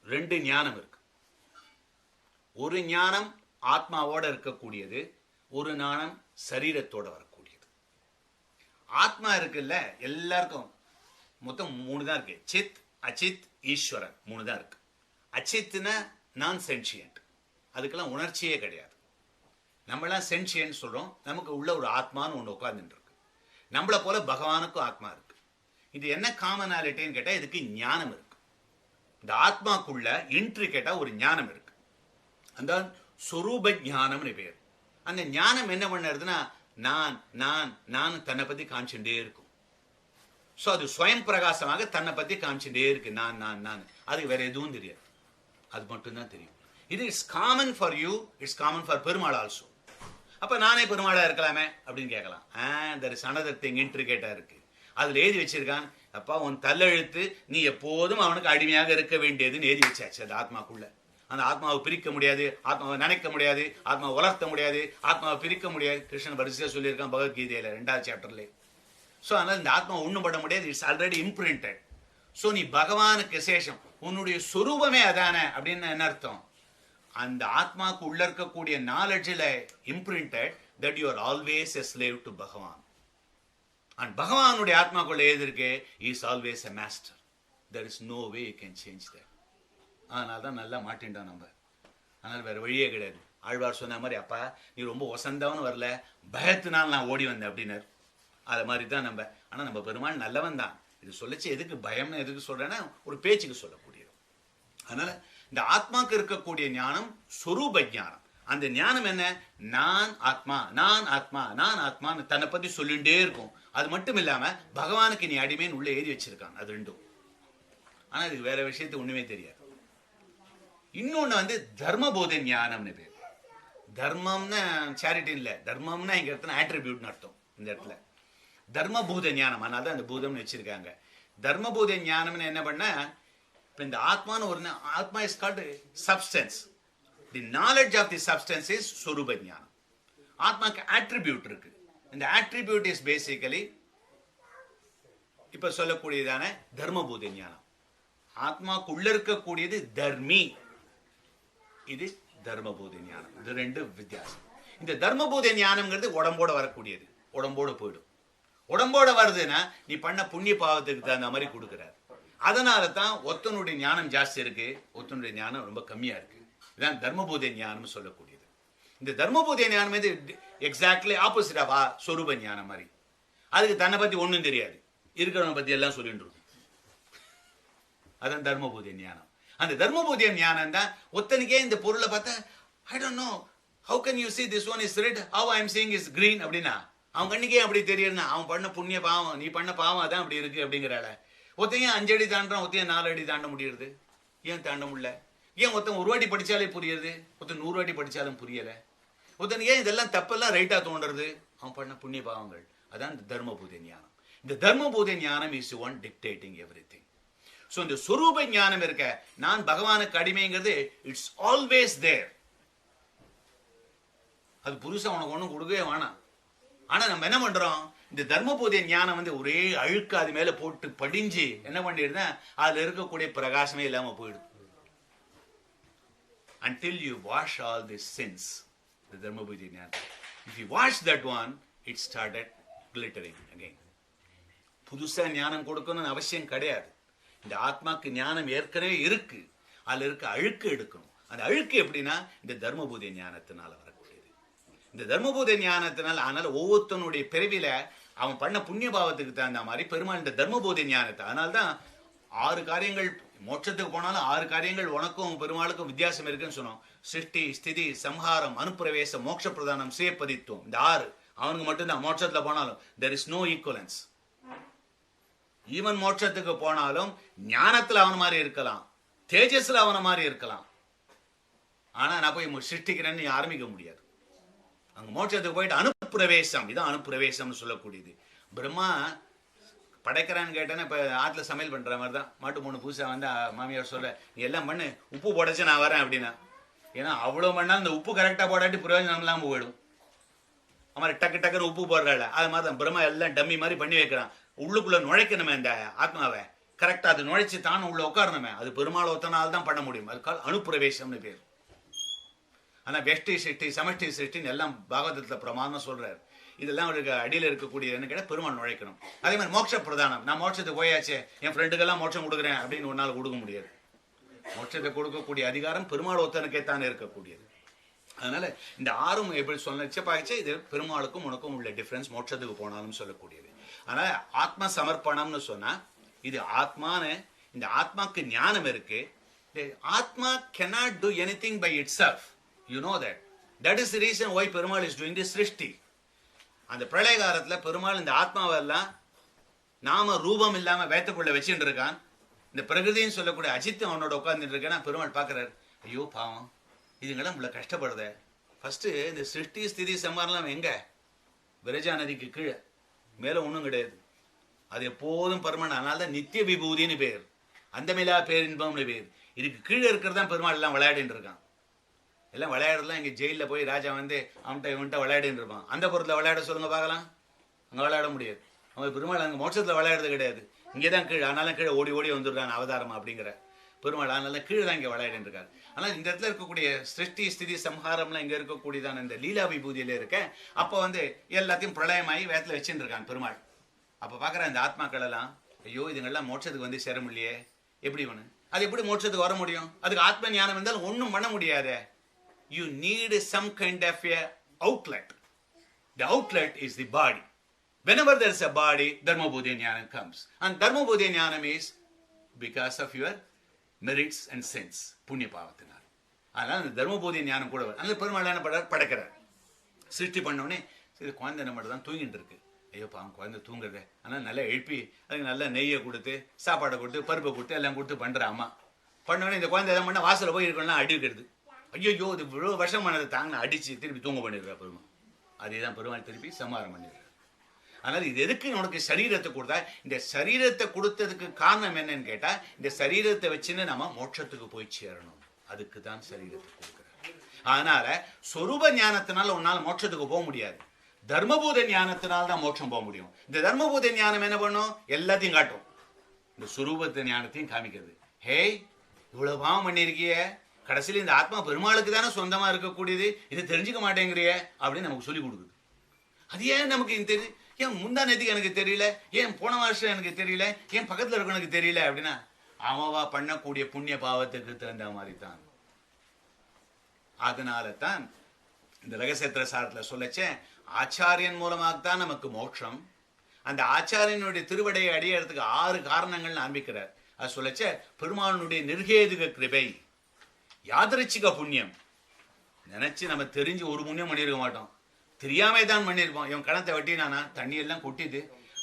S1: 2 ஞானம் இருக்கு. ஒரு ஞானம் ஆத்மாவோட இருக்கக்கூடியது, ஒரு ஞானம் சரீரத்தோட வரக்கூடியது. ஆத்மா இருக்குல்ல, எல்லாருக்கும் மொத்தம் 3 தான் இருக்கு. சித், அச்சித், ஈஸ்வரன் 3 தான் இருக்கு. அச்சித்னா நான் சென்சியன்ட், அதுக்கெல்லாம் உணர்ச்சியே கிடையாது. நம்மளாம் சென்சியன்ட் சொல்றோம். நமக்கு உள்ள ஒரு ஆத்மான்னு ஒன்று உட்கார்ந்துட்டு இருக்கு. நம்மளை போல பகவானுக்கும் ஆத்மா இருக்கு. இது என்ன காமனாலிட்டின்னு கேட்டா, இதுக்கு ஞானம் இருக்கு. இந்த ஆத்மாக்குள்ள என்ட்ரி கேட்டா ஒரு ஞானம் இருக்கு. அந்த சொரூப ஞானம்னு பேர். அந்த ஞானம் என்ன பண்ணுறதுன்னா, நான் நான் நான் தன்னை பத்தி காமிச்சுட்டே இருக்கும். ஸோ அது ஸ்வயம் பிரகாசமாக தன்னை பத்தி காமிச்சுட்டே இருக்கு. நான் நான் நான் அதுக்கு வேற எதுவும் தெரியாது, அது மட்டும்தான் தெரியும். இது it's common for you, it's common for Perumal also. அப்ப நானே பெருமாளா இருக்கலாமே அப்படின்னு கேட்கலாம். there is another thing intricate-ஆ இருக்கு. அதுல எழுதி வச்சிருக்கான், அப்பா உன் தள்ளெழுத்து, நீ எப்போதும் அவனுக்கு அடிமையாக இருக்க வேண்டியதுன்னு எழுதி வச்சாச்சு. அது ஆத்மாக்குள்ள. அந்த ஆத்மாவை பிரிக்க முடியாது, ஆத்மாவை நினைக்க முடியாது, ஆத்மாவை வளர்த்த முடியாது, ஆத்மாவை பிரிக்க முடியாது. கிருஷ்ணன் வரிசையா சொல்லியிருக்கான் பகவத்கீதையில 2வது சாப்டர்ல. ஸோ அதனால இந்த ஆத்மா ஒன்றும் பண்ண முடியாது, இட்ஸ் ஆல்ரெடி இம்ப்ரிண்டட். ஸோ நீ பகவானுக்கு சேஷம், உன்னுடைய சொரூபமே அதானே அப்படின்னு என்ன அர்த்தம்? அந்த ஆத்மாவுக்கு உள்ள இருக்கக்கூடிய நாலெட்ஜில் imprinted that you are always a slave to Bhagavan. And பகவானுடைய ஆத்மாக்குள்ள ஏது இருக்கு, is always a master. There is no way you can change that. அதனால தான் நல்லா மாட்டின்ட்டோம் நம்ம. அதனால வேற வழியே கிடையாது. ஆழ்வார் சொன்ன மாதிரி, அப்பா நீ ரொம்ப வசந்தவன்னு வரல, பயத்தினால் நான் ஓடி வந்தேன் அப்படின்னார். அது மாதிரி தான் நம்ம. ஆனால் நம்ம பெருமாள் நல்லவன் தான். இது சொல்லிச்சு எதுக்கு பயம்னு எதுக்கு சொல்றேன்னா, ஒரு பேச்சுக்கு சொல்லக்கூடியது. அதனால இந்த ஆத்மாக்கு இருக்கக்கூடிய ஞானம் சொரூப ஞானம். அந்த ஞானம் என்ன, நான் ஆத்மா நான் ஆத்மா நான் ஆத்மான்னு தன்னை பத்தி சொல்லிட்டே இருக்கும். அது மட்டும் இல்லாம பகவானுக்கு நீ அடிமைன்னு உள்ள எழுதி வச்சிருக்காங்க. அது 2. ஆனா இதுக்கு வேற விஷயத்து ஒண்ணுமே தெரியாது. இன்னொன்னு தர்மபோத ஞானம்னு பேர். தர்மம்னா சேரிட்டி இல்ல, தர்மம்னா இங்க இடத்துல ஆட்ரிபியூட்னு அர்த்தம். இந்த இடத்துல தர்மபூத ஞானம், அதனால தான் அந்த பூதம்னு வச்சிருக்காங்க. தர்மபூத ஞானம்னு என்ன பண்ண, இப்ப இந்த ஆத்மான்னு ஒரு ஆத்மா is called substance. The knowledge of the substance is சொரூப ஞானம். ஆத்மாக்கு ஆட்ரிபியூட் இருக்கு. இந்த ஆட்ரிபியூட் இஸ் பேசிக்கலி இப்ப சொல்லக்கூடியதான தர்மபூத ஞானம். ஆத்மாக்கு உள்ள இருக்கக்கூடியது தர்மி, இது தர்மபூத ஞானம். இது 2 வித்தியாசம். இந்த தர்மபூத ஞானம்ங்கிறது உடம்போட வரக்கூடியது, உடம்போட போயிடும். உடம்போட வருதுன்னா நீ பண்ண புண்ணிய பாவத்துக்கு தகுந்த மாதிரி கொடுக்குறாரு. அதனால தான் ஒத்தனுடைய ஞானம் ஜாஸ்தி இருக்கு, ஒத்தனுடைய ஞானம் ரொம்ப கம்மியா இருக்கு. இதுதான் தர்மபூத ஞானம் சொல்லக்கூடியது. இந்த தர்மபூத ஞானம் எக்ஸாக்ட்லி ஆப்போசிட் ஆஃப் சொரூப ஞானம் மாதிரி. அதுக்கு தன்னை பத்தி ஒன்றும் தெரியாது, இருக்கிறவனை பத்தி எல்லாம் சொல்லிட்டு இருக்கும். அதான் தர்மபூத ஞானம். அந்த தர்மபூத ஞானம் தான் ஒத்தனுக்கே இந்த பொருளை பார்த்தா, I don't know, how can you see this one is red, how I am seeing is green அப்படின்னா அவன் கண்ணுக்கே அப்படி தெரியுதுன்னா அவன் பண்ண புண்ணிய பாவம், நீ பண்ண பாவம் அதான் அப்படி இருக்கு அப்படிங்கிறாள. ஒருத்தையும் 5 அடி தாண்டான், ஒருத்தையும் 4 அடி தாண்ட முடியுது. ஏன் தாண்ட முடியல? ஏன் ஒருத்தன் 1 வாட்டி படிச்சாலே புரியுது, ஒருத்தன் 100 வாட்டி படிச்சாலும் புரியல? ஒருத்தன் ஏன் இதெல்லாம் தப்பெல்லாம் ரைட்டா தோன்றது? அவன் பண்ண புண்ணிய பாவங்கள். அதான் இந்த தர்மபூத ஞானம். இந்த தர்மபூத ஞானம் is one dictating everything. So இந்த சொரூப ஞானம் இருக்க, நான் பகவானுக்கு அடிமைங்கிறது இட்ஸ் ஆல்வேஸ் தேர். அது புதுசா உனக்கு ஒண்ணும் கொடுக்கவே வேணாம். ஆனா நம்ம என்ன பண்றோம், இந்த தர்மபூத ஞானம் ஒரே அழுக்கு அது மேல போட்டு படிஞ்சு என்ன பண்ணிடுதுன்னா அதுல இருக்கக்கூடிய பிரகாசமே இல்லாம போயிடுது. Until you wash all these sins, the dharmabhuti ஞானம், if you wash that one, it started glittering again. புதுசா ஞானம் கொடுக்கணும்னு அவசியம் கிடையாது. இந்த ஆத்மாக்கு ஞானம் ஏற்கனவே இருக்கு, அதுல இருக்க அழுக்கு எடுக்கணும். அந்த அழுக்கு எப்படின்னா இந்த தர்மபூத ஞானத்தினால வரக்கூடியது. இந்த தர்மபூத ஞானத்தினால, அதனால ஒவ்வொருத்தனுடைய பிறவில அவன் பண்ண புண்ணிய பாவத்துக்கு தகுந்த மாதிரி பெருமாள் இந்த தர்மபூத ஞானத்தை, அதனால்தான் 6 காரியங்கள் மோட்சத்துக்கு போனாலும் 6 காரியங்கள் உனக்கும் பெருமாளுக்கும் வித்தியாசம் இருக்குன்னு சொன்னோம். சிருஷ்டி, ஸ்திதி, சம்ஹாரம், அனுப்பிரவேசம், மோட்ச பிரதானம், சுயப்பதித்துவம். இந்த 6 அவனுக்கு மட்டும்தான். மோட்சத்துல போனாலும் there is no equivalence. Even மோட்சத்துக்கு போனாலும் ஞானத்துல அவன மாதிரி இருக்கலாம், தேஜஸ்ல அவன மாதிரி இருக்கலாம். ஆனா நான் போய் சிருஷ்டிக்கிறேன்னு ஆரம்பிக்க முடியாது. அங்க மோட்சத்துக்கு போயிட்டு அனுப்பிரவேசம், இதான் அனுப்பிரவேசம்னு சொல்லக்கூடியது. பிரம்மா படைக்கிறான்னு கேட்டேன்னா இப்ப ஆத்துல சமையல் பண்ற மாதிரி தான். மாட்டு 3 பூசா மாமியார் சொல்ல, நீ எல்லாம் பண்ணு, உப்பு போடச்சு நான் வரேன் அப்படின்னா. ஏன்னா அவ்வளவு மண்ணா இந்த உப்பு கரெக்டா போடாட்டி பிரயோஜனம் இல்லாம போயிடும். அவன் டக்கு டக்குன்னு உப்பு போடுறாள். அது மாதிரி தான் பிரம்மா எல்லாம் டம்மி மாதிரி பண்ணி வைக்கிறான். உள்ளுக்குள்ள நுழைக்கணுமே இந்த ஆத்மாவை, கரெக்டா அது நுழைச்சு தானும் உள்ள உட்காரணுமே. அது பெருமாள் ஒத்தனால தான் பண்ண முடியும். அதுக்கால் அனுப்பிரவேசம்னு பேர். ஆனா வெஷ்டி சிருஷ்டி, சமஷ்டி சிருஷ்டின்னு எல்லாம் பாகவதத்துல பிரமாதம் சொல்றாரு. இதெல்லாம் அவருக்கு அடியில் இருக்கக்கூடியதுன்னு கேட்டால் பெருமாள் நுழைக்கணும். அதே மாதிரி மோட்ச பிரதானம், நான் மோட்சத்துக்கு போயாச்சே, என் ஃப்ரெண்டுக்கெல்லாம் மோட்சம் கொடுக்குறேன் அப்படின்னு ஒரு நாள் கொடுக்க முடியாது. மோட்சத்தை கொடுக்கக்கூடிய அதிகாரம் பெருமாள் ஒத்தனுக்கே தான் இருக்கக்கூடியது. அதனால இந்த 6ம் எப்படி சொன்னச்சு இது பெருமாளுக்கும் உனக்கும் உள்ள டிஃபரன்ஸ் மோட்சத்துக்கு போனாலும் சொல்லக்கூடியது. அதனால ஆத்ம சமர்ப்பணம்னு சொன்னா இது ஆத்மான்னு, இந்த ஆத்மாக்கு ஞானம் இருக்கு. ஆத்மா cannot do anything by itself. You know that. That is the reason why Perumal is doing this srishti. அந்த பிரளய காலத்துல பெருமாள் இந்த ஆத்மாவெல்லாம் நாம ரூபம் இல்லாம வேத்தக்குள்ள வச்சுட்டு இருக்கான். இந்த பிரகிருதின்னு சொல்லக்கூடிய அஜித் அவனோட உட்கார்ந்துட்டு இருக்கேன்னா பெருமாள் பாக்குறாரு, ஐயோ பாவம் இதுங்கெல்லாம் உள்ள கஷ்டப்படுத. ஃபர்ஸ்ட் இந்த சிருஷ்டி ஸ்திதி சம்ஹாரம் எங்க, விரஜா நதிக்கு கீழே, மேல ஒண்ணும் கிடையாது. அது எப்போதும் பர்மனன்ட். அதனால தான் நித்திய விபூதின்னு பேர், அந்த மிலா பேரின்பம்னு பேர். இதுக்கு கீழே இருக்கிறது தான் பெருமாள் எல்லாம் விளையாடிட்டு இருக்கான். எல்லாம் விளையாடுறதுலாம் இங்கே ஜெயிலில் போய் ராஜா அவன்கிட்ட இவன்கிட்ட விளையாடின்னு இருப்பான். அந்த பொருத்தில் விளையாட சொல்லுங்க பார்க்கலாம், அங்கே விளையாட முடியாது. அவன் பெருமாள் அங்கே மோட்சத்தில் விளையாடுறது கிடையாது, இங்கே தான் கீழே. அதனால கீழே ஓடி ஓடி வந்துடுறான் அவதாரம் அப்படிங்கிற பெருமாள். அதனால கீழே தான் இங்கே விளையாடின்னு இருக்காரு. ஆனால் இந்த இடத்துல இருக்கக்கூடிய சிருஷ்டி ஸ்திதி சம்ஹாரம்லாம் இங்கே இருக்கக்கூடியதான இந்த லீலா விபூதியில இருக்க. அப்போ எல்லாத்தையும் பிரளயமாகி வேத்துல வச்சுட்டு இருக்கான் பெருமாள். அப்போ பார்க்குற இந்த ஆத்மாக்கள் எல்லாம், ஐயோ இதுங்கெல்லாம் மோட்சத்துக்கு சேர முடியலையே, எப்படி ஒன்று, அது எப்படி மோட்சத்துக்கு வர முடியும்? அதுக்கு ஆத்ம ஞானம் இருந்தாலும் ஒன்றும் பண்ண முடியாது. You need some kind of a outlet. The outlet is the body. Whenever there is a body, Dharmabhuti Jnanam comes. And Dharmabhuti Jnanam is because of your merits and sins. Punya Pavathana. அதனால இந்த தர்மபூதி ஞானம் கூட அந்த பெருமாள் என்ன பண்றார், படைக்கிறார். சிருஷ்டி பண்ணோடனே சரி குழந்தை நம்ம தான் தூங்கிட்டு இருக்கு. ஐயோ பாவம் குழந்தை தூங்குறது. ஆனால் நல்லா எழுப்பி அதுக்கு நல்லா நெய்யை கொடுத்து சாப்பாடை கொடுத்து பருப்பை கொடுத்து எல்லாம் கொடுத்து பண்ற அம்மா. பண்ணோடனே இந்த குழந்தை எல்லாம் பண்ண வாசல போய் இருக்கணும்னா அடி வைக்கிறது. ஐயோ இது இவ்வளோ வருஷம் பண்ணதை தாங்க அடிச்சு திருப்பி தூங்க பண்ணிடுறா பெருமாள். அதே தான் பெருமாள் திருப்பி சம்ஹாரம் பண்ணிடுறாரு. அதனால இது எதுக்கு உனக்கு சரீரத்தை கொடுத்தா, இந்த சரீரத்தை கொடுத்ததுக்கு காரணம் என்னன்னு கேட்டா, இந்த சரீரத்தை வச்சுன்னு நம்ம மோட்சத்துக்கு போய் சேரணும். அதுக்கு தான் சரீரத்தை கொடுக்குறாரு. அதனால சொரூப ஞானத்தினால உன்னால மோட்சத்துக்கு போக முடியாது. தர்மபூத ஞானத்தினால தான் மோட்சம் போக முடியும். இந்த தர்மபூத ஞானம் என்ன பண்ணும், எல்லாத்தையும் காட்டும். இந்த சுரூபத்த ஞானத்தையும் காமிக்கிறது. ஹே இவ்வளவு பாவம் பண்ணிருக்கிய, கடைசியில் இந்த ஆத்மா பெருமாளுக்கு தானே சொந்தமா இருக்கக்கூடியது, இதை தெரிஞ்சுக்க மாட்டேங்கிறிய அப்படின்னு நமக்கு சொல்லி கொடுக்குது. அது ஏன் நமக்கு தெரியுது, ஏன் முந்தா நேத்துக்கு எனக்கு தெரியல, ஏன் போன வருஷம் எனக்கு தெரியல, ஏன் பக்கத்துல இருக்கவனுக்கு தெரியல அப்படின்னா அவவா பண்ணக்கூடிய புண்ணிய பாவத்துக்கு தகுந்த மாதிரி தான். அதனால தான் இந்த ரகசியத்திர சாரத்துல சொல்லச்சேன், ஆச்சாரியன் மூலமாகத்தான் நமக்கு மோட்சம். அந்த ஆச்சாரியனுடைய திருவடையை அடையறதுக்கு 6 காரணங்கள் ஆரம்பிக்கிறார். அது சொல்லச்ச பெருமானுடைய நிர்ஹேதுக கிருபை, யாதரிச்சிக புண்ணியம். நினைச்சு நம்ம தெரிஞ்சு ஒரு புண்ணியம் பண்ணியிருக்க மாட்டோம். தெரியாமே தான் பண்ணியிருப்போம். இவன் கணத்தை வெட்டினானா தண்ணி எல்லாம் கொட்டிது,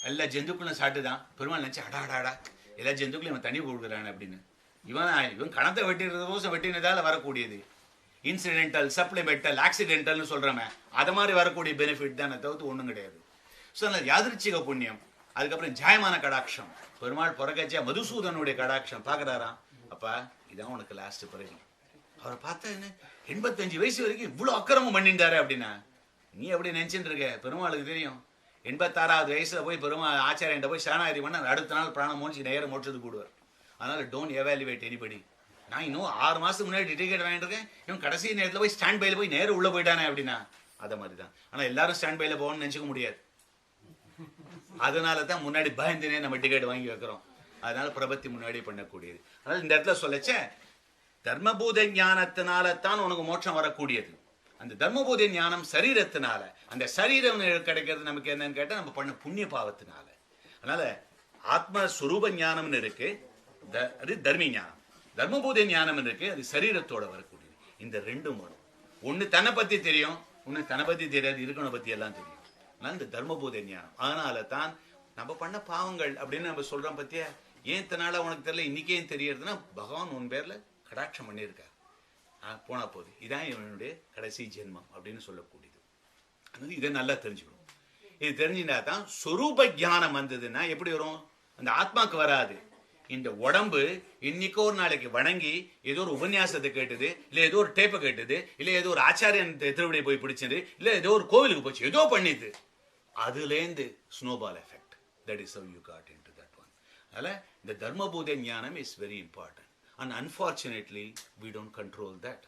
S1: எல்லா ஜந்துக்களும் சாப்பிட்டுதான். பெருமாள் நினைச்சு அடாடாடா எல்லா ஜந்துக்களும் இவன் தண்ணி கொடுக்குறான் அப்படின்னு. இவன் கணத்தை வெட்டினதுக்கோசம் வெட்டினதால வரக்கூடியது இன்சிடென்டல், சப்ளிமெண்டல், ஆக்சிடென்டல்னு சொல்றமே, அதை மாதிரி வரக்கூடிய பெனிஃபிட் தானே தவிர்த்து ஒன்றும் கிடையாது. ஸோ அதனால் யாதிருச்சிக புண்ணியம். அதுக்கப்புறம் ஜாயமான கடாட்சம். பெருமாள் பிறக்கச்சா மதுசூதனுடைய கடாட்சம் பார்க்குறாராம். அப்பா இதான் உனக்கு லாஸ்ட் பிறகு. அவரை பார்த்தா என்ன 85 வயசு வரைக்கும் இவ்வளோ அக்கிரமம் பண்ணிட்டாரு அப்படின்னா நீ எப்படி நினைச்சுட்டு இருக்க? பெருமாளுக்கு தெரியும் 86வது வயசுல போய் பெருமாள் ஆச்சாரியன் போய் சரணாகதி பண்ண அடுத்த நாள் பிராணம் மோட்சி நேரம் மோட்சத்துக்கு கூடுவார். அதனால டோன்ட் எவாலுவேட் எனிபடி. நான் இன்னும் 6 மாசத்துக்கு முன்னாடி டிக்கெட் வாங்கிட்டு இருக்கேன், இவன் கடைசி நேரத்தில் போய் ஸ்டாண்ட் பைல போய் நேரம் உள்ள போயிட்டானே அப்படின்னா அதை மாதிரி தான். ஆனால் எல்லாரும் ஸ்டாண்ட் பைல போகணும்னு நினைச்சுக்க முடியாது. அதனால தான் முன்னாடி பயந்துனே நம்ம டிக்கெட் வாங்கி வைக்கிறோம். அதனால பிரபத்தி முன்னாடி பண்ணக்கூடியது. அதனால இந்த இடத்துல சொல்லச்சே தர்மபூத ஞானத்தினால தான் உனக்கு மோட்சம் வரக்கூடியது. அந்த தர்மபூத ஞானம் சரீரத்தினால, அந்த சரீரம் கிடைக்கிறது நமக்கு என்னன்னு கேட்டால் நம்ம பண்ண புண்ணிய பாவத்தினால. அதனால ஆத்மஸ்வரூப ஞானம்னு இருக்கு, அது தர்மி ஞானம். தர்மபூத ஞானம் இருக்கு, அது சரீரத்தோட வரக்கூடியது. இந்த ரெண்டும் வரும். ஒன்று தன்னை பத்தி தெரியும், ஒன்று தன்னை பத்தி தெரியாது, இருக்கனை பத்தி எல்லாம் தெரியும். அதனால இந்த தர்மபூத ஞானம். அதனால தான் நம்ம பண்ண பாவங்கள் அப்படின்னு நம்ம சொல்றோம் பத்தியா. ஏன் இத்தனால உனக்கு தெரியல இன்னைக்கே தெரியறதுன்னா பகவான் உன் பேர்ல கடாட்சம் பண்ணியிருக்கார். போனா போகுது, இதான் இவனுடைய கடைசி ஜென்மம் அப்படின்னு சொல்லக்கூடியது. அது இதை நல்லா தெரிஞ்சுக்கணும். இது தெரிஞ்சுட்டா தான் சொரூப ஞானம் வந்ததுன்னா எப்படி வரும்? அந்த ஆத்மாக்கு வராது. இந்த உடம்பு இன்னைக்கோ ஒரு நாளைக்கு வணங்கி ஏதோ ஒரு உபன்யாசத்தை கேட்டது, இல்ல ஏதோ ஒரு டேப்பை கேட்டது, இல்ல ஏதோ ஒரு ஆச்சாரியன் திருவிடையை போய் பிடிச்சது, இல்ல ஏதோ ஒரு கோவிலுக்கு போச்சு, ஏதோ பண்ணிது, அதுலேருந்து snowball effect. That is how you got into that one. அதனால இந்த தர்மபூத ஞானம் is very important. And unfortunately we don't control that.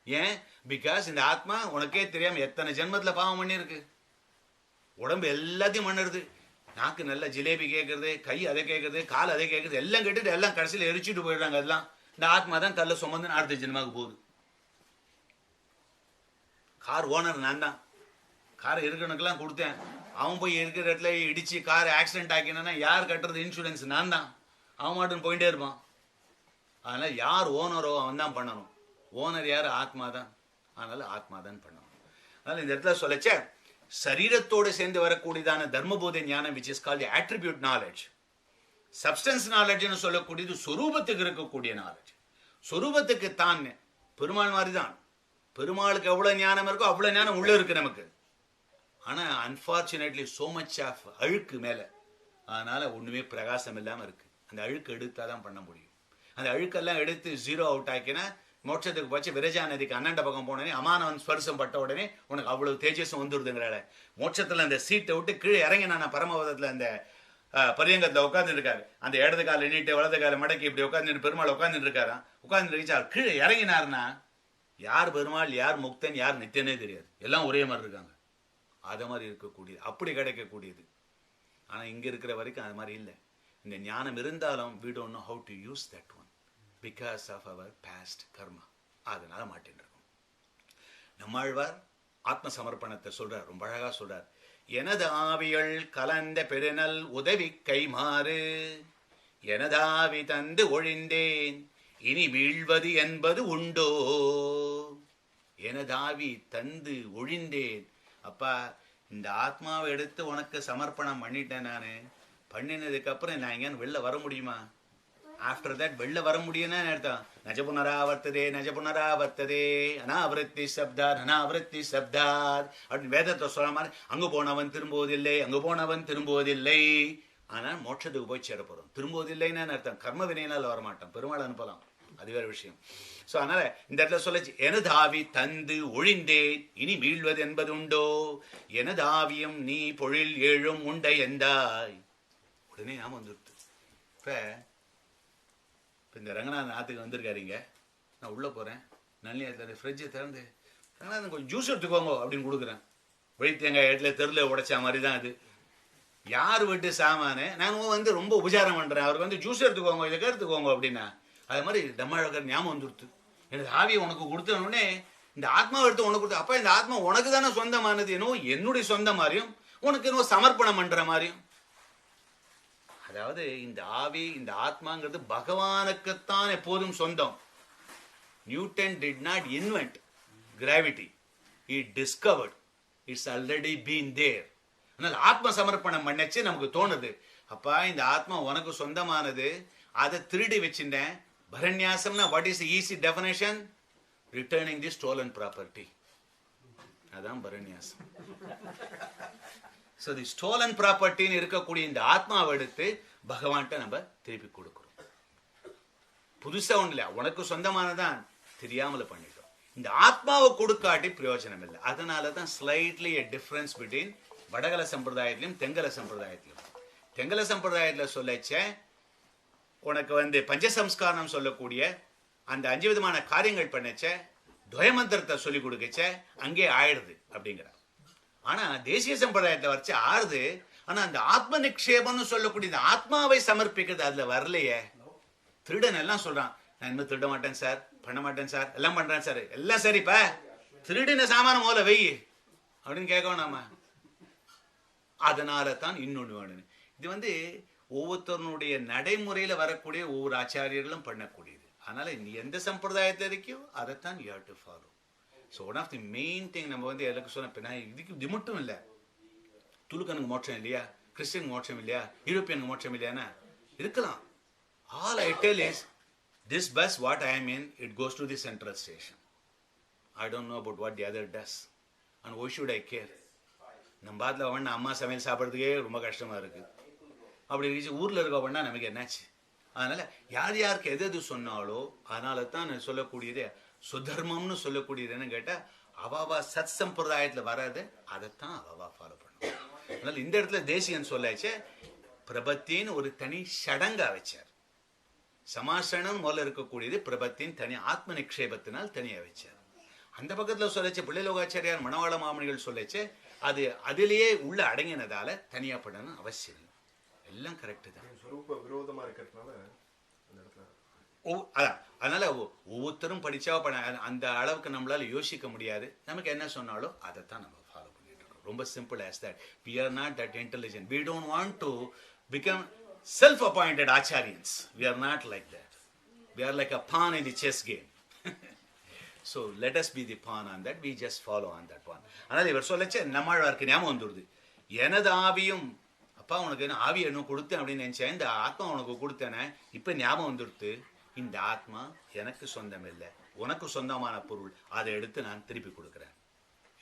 S1: ஏன்? பிகாஸ் இந்த ஆத்மா உனக்கே தெரியாம எத்தனை ஜென்மத்துல பாவம் பண்ணிருக்கு. உடம்பு எல்லாத்தையும் பண்ணுறது. நாக்கு நல்ல ஜிலேபி கேட்கறது, கை அதை கேட்கறது, கால் அதை கேட்கறது, எல்லாம் கேட்டுட்டு எல்லாம் கடைசியில் எரிச்சுட்டு போயிடுறாங்க. அதெல்லாம் இந்த ஆத்மா தான் தள்ள சுமந்து அடுத்த ஜென்மாவுக்கு போகுது. கார் ஓனர் நான் தான். காரை இருக்கணுக்கெல்லாம் கொடுத்தேன். அவன் போய் இருக்கிற இடத்துல இடிச்சு கார் ஆக்சிடென்ட் ஆக்கினா யார் கட்டுறது? இன்சூரன்ஸ் நான் தான். அவன் மாட்டுன்னு போயிட்டே இருப்பான். அதனால யார் ஓனரோ அவன் தான் பண்ணணும். ஓனர் யார்? ஆத்மா தான். அதனால ஆத்மா தான் பண்ணணும். அதனால இந்த இடத்துல சொல்லச்ச சரீரத்தோடு சேர்ந்து வரக்கூடியதான தர்மபோத ஞானம் which is called attribute knowledge. Substance நாலேஜ்னு சொல்லக்கூடியது சொரூபத்துக்கு இருக்கக்கூடிய நாலேஜ். சொரூபத்துக்கு தான் பெருமாள் மாதிரி தான். பெருமாளுக்கு எவ்வளவு ஞானம் இருக்கோ அவ்வளவு ஞானம் உள்ள இருக்கு நமக்கு. ஆனா அன்பார்ச்சுனேட்லி சோ மச் ஆஃப் அழுக்கு மேல, அதனால ஒண்ணுமே பிரகாசம் இல்லாம இருக்கு. அந்த அழுக்கு எடுத்தாதான் பண்ண முடியும். அந்த அழுக்கெல்லாம் எடுத்து ஜீரோ அவுட் ஆக்கினா மோட்சத்துக்கு போச்சு. விரஜா நதிக்கு அண்ணண்ட பக்கம் போனோடனே அமானவன் ஸ்பர்சம் பட்ட உடனே உனக்கு அவ்வளவு தேஜஸும் வந்துடுதுங்கிறால. மோட்சத்துல அந்த சீட்டை விட்டு கீழே இறங்கினா பரமபதத்துல அந்த பரியங்கத்துல உட்கார்ந்து இருக்காரு. அந்த இடது கால நீட்டு வலது கால மடக்கி இப்படி உட்கார்ந்து பெருமாள் உட்கார்ந்துட்டு இருக்காராம். உட்கார்ந்து இருந்துச்சு கீழே இறங்கினாருன்னா யார் பெருமாள், யார் முக்தன், யார் நித்தியனே தெரியாது. எல்லாம் ஒரே மாதிரி இருக்காங்க. அது மாதிரி இருக்கக்கூடியது, அப்படி கிடைக்கக்கூடியது. ஆனா இங்க இருக்கிற வரைக்கும் அது மாதிரி இல்லை. இந்த ஞானம் இருந்தாலும் we don't know how to use that one because of our past karma. அதனால மாட்டேன் இருக்கும். நம்மாழ்வார் ஆத்ம சமர்ப்பணத்தை சொல்றார், ரொம்ப அழகா சொல்றார். எனது ஆவியல் கலந்த பெருநல் உதவி கைமாறு எனதாவி தந்து ஒழிந்தேன் இனி வீழ்வது என்பது உண்டோ. எனதாவி தந்து ஒழிந்தேன். அப்பா இந்த ஆத்மாவை எடுத்து உனக்கு சமர்ப்பணம் பண்ணிட்டேன். நானு பண்ணினதுக்கு அப்புறம் நான் எங்கேன்னு வெளில வர முடியுமா? ஆஃப்டர் தட் வெளில வர முடியும்னா அர்த்தம் நஜ புனராவர்த்ததே நஜ புனராவர்த்ததே அனாவிருத்தி சப்தாத் அனாவிருத்தி சப்தாத் அப்படின்னு வேதத்தை சொல்ற மாதிரி அங்கு போனவன் திரும்புவதில்லை, அங்கு போனவன் திரும்புவதில்லை. ஆனால் மோட்சத்துக்கு போய் சேர போறோம். திரும்புவதில்லைன்னு அர்த்தம் கர்ம வினையினால வரமாட்டோம். பெருமாள் அனுப்பலாம், அது வேற விஷயம். ஸோ அதனால இந்த இடத்துல சொல்லச்சு எனதாவி தந்து ஒழிந்தேன் இனி வீழ்வது என்பது உண்டோ. எனதாவியும் நீ பொழில் ஏழும் உண்டை எந்தாய். உடனே ஞாபகம் வந்துடுது. இப்போ இந்த ரங்கநாதன் ஆற்றுக்கு வந்திருக்காருங்க. நான் உள்ளே போகிறேன், நல்ல ஃப்ரிட்ஜை திறந்து ரங்கநாதன் கொஞ்சம் ஜூஸ் எடுத்துக்கோங்க அப்படின்னு கொடுக்குறேன். வழி தேங்காய் இடத்துல தெருல உடைச்சா மாதிரி தான் அது. யார் வீட்டு சாமானு நான் வந்து ரொம்ப உபச்சாரம் பண்ணுறேன், அவருக்கு வந்து ஜூஸ் எடுத்துக்கோங்க இதை எடுத்துக்கோங்க அப்படின்னா அது மாதிரி தம்மாழகர் ஞாபகம் வந்துடுத்து. எனக்கு ஆவியை உனக்கு கொடுத்தோடனே இந்த ஆத்மாவை எடுத்து உனக்கு கொடுத்து, அப்போ இந்த ஆத்மா உனக்கு தானே சொந்தமானது, என்னவோ என்னுடைய சொந்த மாதிரியும் உனக்கு என்னவோ சமர்ப்பணம் பண்ணுற மாதிரியும். அதாவது இந்த ஆவி இந்த ஆத்மாங்கிறது பகவானுக்குத்தான் எப்போதும் சொந்தம். Newton did not invent gravity, he discovered. It's already been there. அதனால ஆத்ம சமர்ப்பணம் பண்ணச்சு நமக்கு தோணுது, அப்பா இந்த ஆத்மா உனக்கு சொந்தமானது, அதை திருடி வச்சிருந்தேன். பரநியாசம்னா what is easy definition? Returning the stolen property. அதான் பரநியாசம். ஸோ தி ஸ்டோலன் ப்ராப்பர்ட்டின்னு இருக்கக்கூடிய இந்த ஆத்மாவை எடுத்து பகவான்கிட்ட நம்ம திருப்பி கொடுக்கிறோம். புதுசா ஒண்ணு இல்ல, உனக்கு சொந்தமானதான் தெரியாமல பண்ணிட்டோம். இந்த ஆத்மாவை கொடுக்காட்டி பிரயோஜனம் இல்லை. அதனாலதான் ஸ்லைட்லி எ டிஃபரன்ஸ் பிட்வீன் வடகல சம்பிரதாயத்திலும் தெங்கல சம்பிரதாயத்திலும். தெங்கல சம்பிரதாயத்துல சொல்லச்ச உனக்கு பஞ்சசம்ஸ்காரம் சொல்லக்கூடிய அந்த 5 விதமான காரியங்கள் பண்ணச்ச துவயமந்திரத்தை சொல்லி கொடுக்கச்ச அங்கே ஆயிடுது அப்படிங்கிற. ஆனா தேசிய சம்பிரதாயத்தை வச்சு ஆறுது. ஆனா அந்த ஆத்ம நிக்ஷேபம்னு சொல்லக்கூடிய இந்த ஆத்மாவை சமர்ப்பிக்கிறது அதுல வரலையே. திருடன் எல்லாம் சொல்றான், நான் இனிமே திருட மாட்டேன் சார், பண்ண மாட்டேன் சார், எல்லாம் பண்றேன் சார், எல்லாம் சரிப்பா, திருடின சாமான முதல்ல வெய் அப்படின்னு கேட்கணும் நாம. அதனால தான் இன்னொன்று வேணும். இது ஒவ்வொருத்தருடைய நடைமுறையில வரக்கூடிய ஒவ்வொரு ஆச்சாரியர்களும் பண்ணக்கூடியது. அதனால நீ எந்த சம்பிரதாயத்தில் இருக்கியோ அதைத்தான் you have to follow. So one of the main thing நம்ம எனக்கு சொன்ன இது மட்டும் இல்லை. துலுக்கனுக்கு மோட்சம் இல்லையா, கிறிஸ்டியனுக்கு மோட்சம் இல்லையா, யூரோப்பியனுக்கு மோட்சம் இல்லையானா இருக்கலாம். All I tell is, this bus what I am in, it goes to the central station. I don't know about what the other does. And why should I care? நம்ம பாட்டில் அம்மா சமையல் சாப்பிட்றதுக்கே ரொம்ப கஷ்டமா இருக்கு. அப்படி இருந்துச்சு ஊர்ல இருக்க நமக்கு என்னாச்சு? அதனால யார் யாருக்கு எது எது சொன்னாலோ அதனால தான் நான் சொல்லக்கூடியது சுதர்மம்னு சொல்லக்கூடியதுன்னு கேட்டா அவாவா சத் சம்பிரதாயத்துல வராது, அதைத்தான் அவாவா ஃபாலோ பண்ணும். அதனால இந்த இடத்துல தேசியன் சொல்லாச்சு பிரபத்தின்னு ஒரு தனி சடங்கா வச்சார். சமாசனம் முதல்ல இருக்கக்கூடியது பிரபத்தின் தனி ஆத்ம நிக்ஷேபத்தினால் தனியா வச்சார். அந்த பக்கத்துல சொல்லச்சு பிள்ளைலோகாச்சாரியார் மணவாள மாமணிகள் சொல்லச்சு அது அதிலேயே உள்ள அடங்கினதால தனியா பண்ணணும் அவசியம் இல்லை. எல்லாம் கரெக்ட் தான்.
S2: விரோதமா இருக்கிறதுனால
S1: அதனால ஒவ்வொருத்தரும் படிச்சா அந்த அளவுக்கு நம்மளால யோசிக்க முடியாது. நமக்கு என்ன சொன்னாலும் அதைத்தான் நம்ம ஃபாலோ பண்ணிட்டு இருக்கோம். ரொம்ப simple as that. We are not that intelligent. We don't want to become self-appointed acharyans. We are not like that. We are like a pawn in the chess game. So let us be the pawn on that. We just follow on that one. அதனால இவர் சொல்லச்சே நம்மாழ்வாருக்கு ஞாபகம் வந்துடுது. எனது ஆவியும், அப்பா உனக்கு என்ன ஆவி என்ன கொடுத்தேன் அப்படின்னு நினைச்சேன், இந்த ஆத்மா உனக்கு கொடுத்தேனே இப்ப ஞாபகம் வந்துடுத்து. இந்த ஆத்மா எனக்கு சொந்தம் இல்லை, உனக்கு சொந்தமான பொருள், அதை எடுத்து நான் திருப்பி கொடுக்கிறேன்.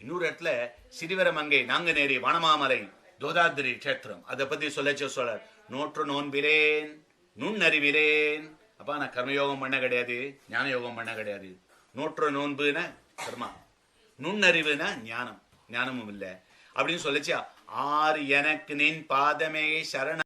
S1: இன்னொரு இடத்துல சிறிவரமங்கை நாங்கநேரி வனமாமலை தோதாதிரி கஷேத்திரம் அதை பத்தி சொல்ல நோற்று நோன்பிலேன் நுண்ணறிவிலேன். அப்பா நான் கர்மயோகம் பண்ண கிடையாது, ஞான யோகம் பண்ண கிடையாது. நோற்று நோன்புனா கர்மா, நுண்ணறிவுனா ஞானம், ஞானமும் இல்லை அப்படின்னு சொல்லிச்சு. ஆறு எனக்கு நின் பாதமே சரண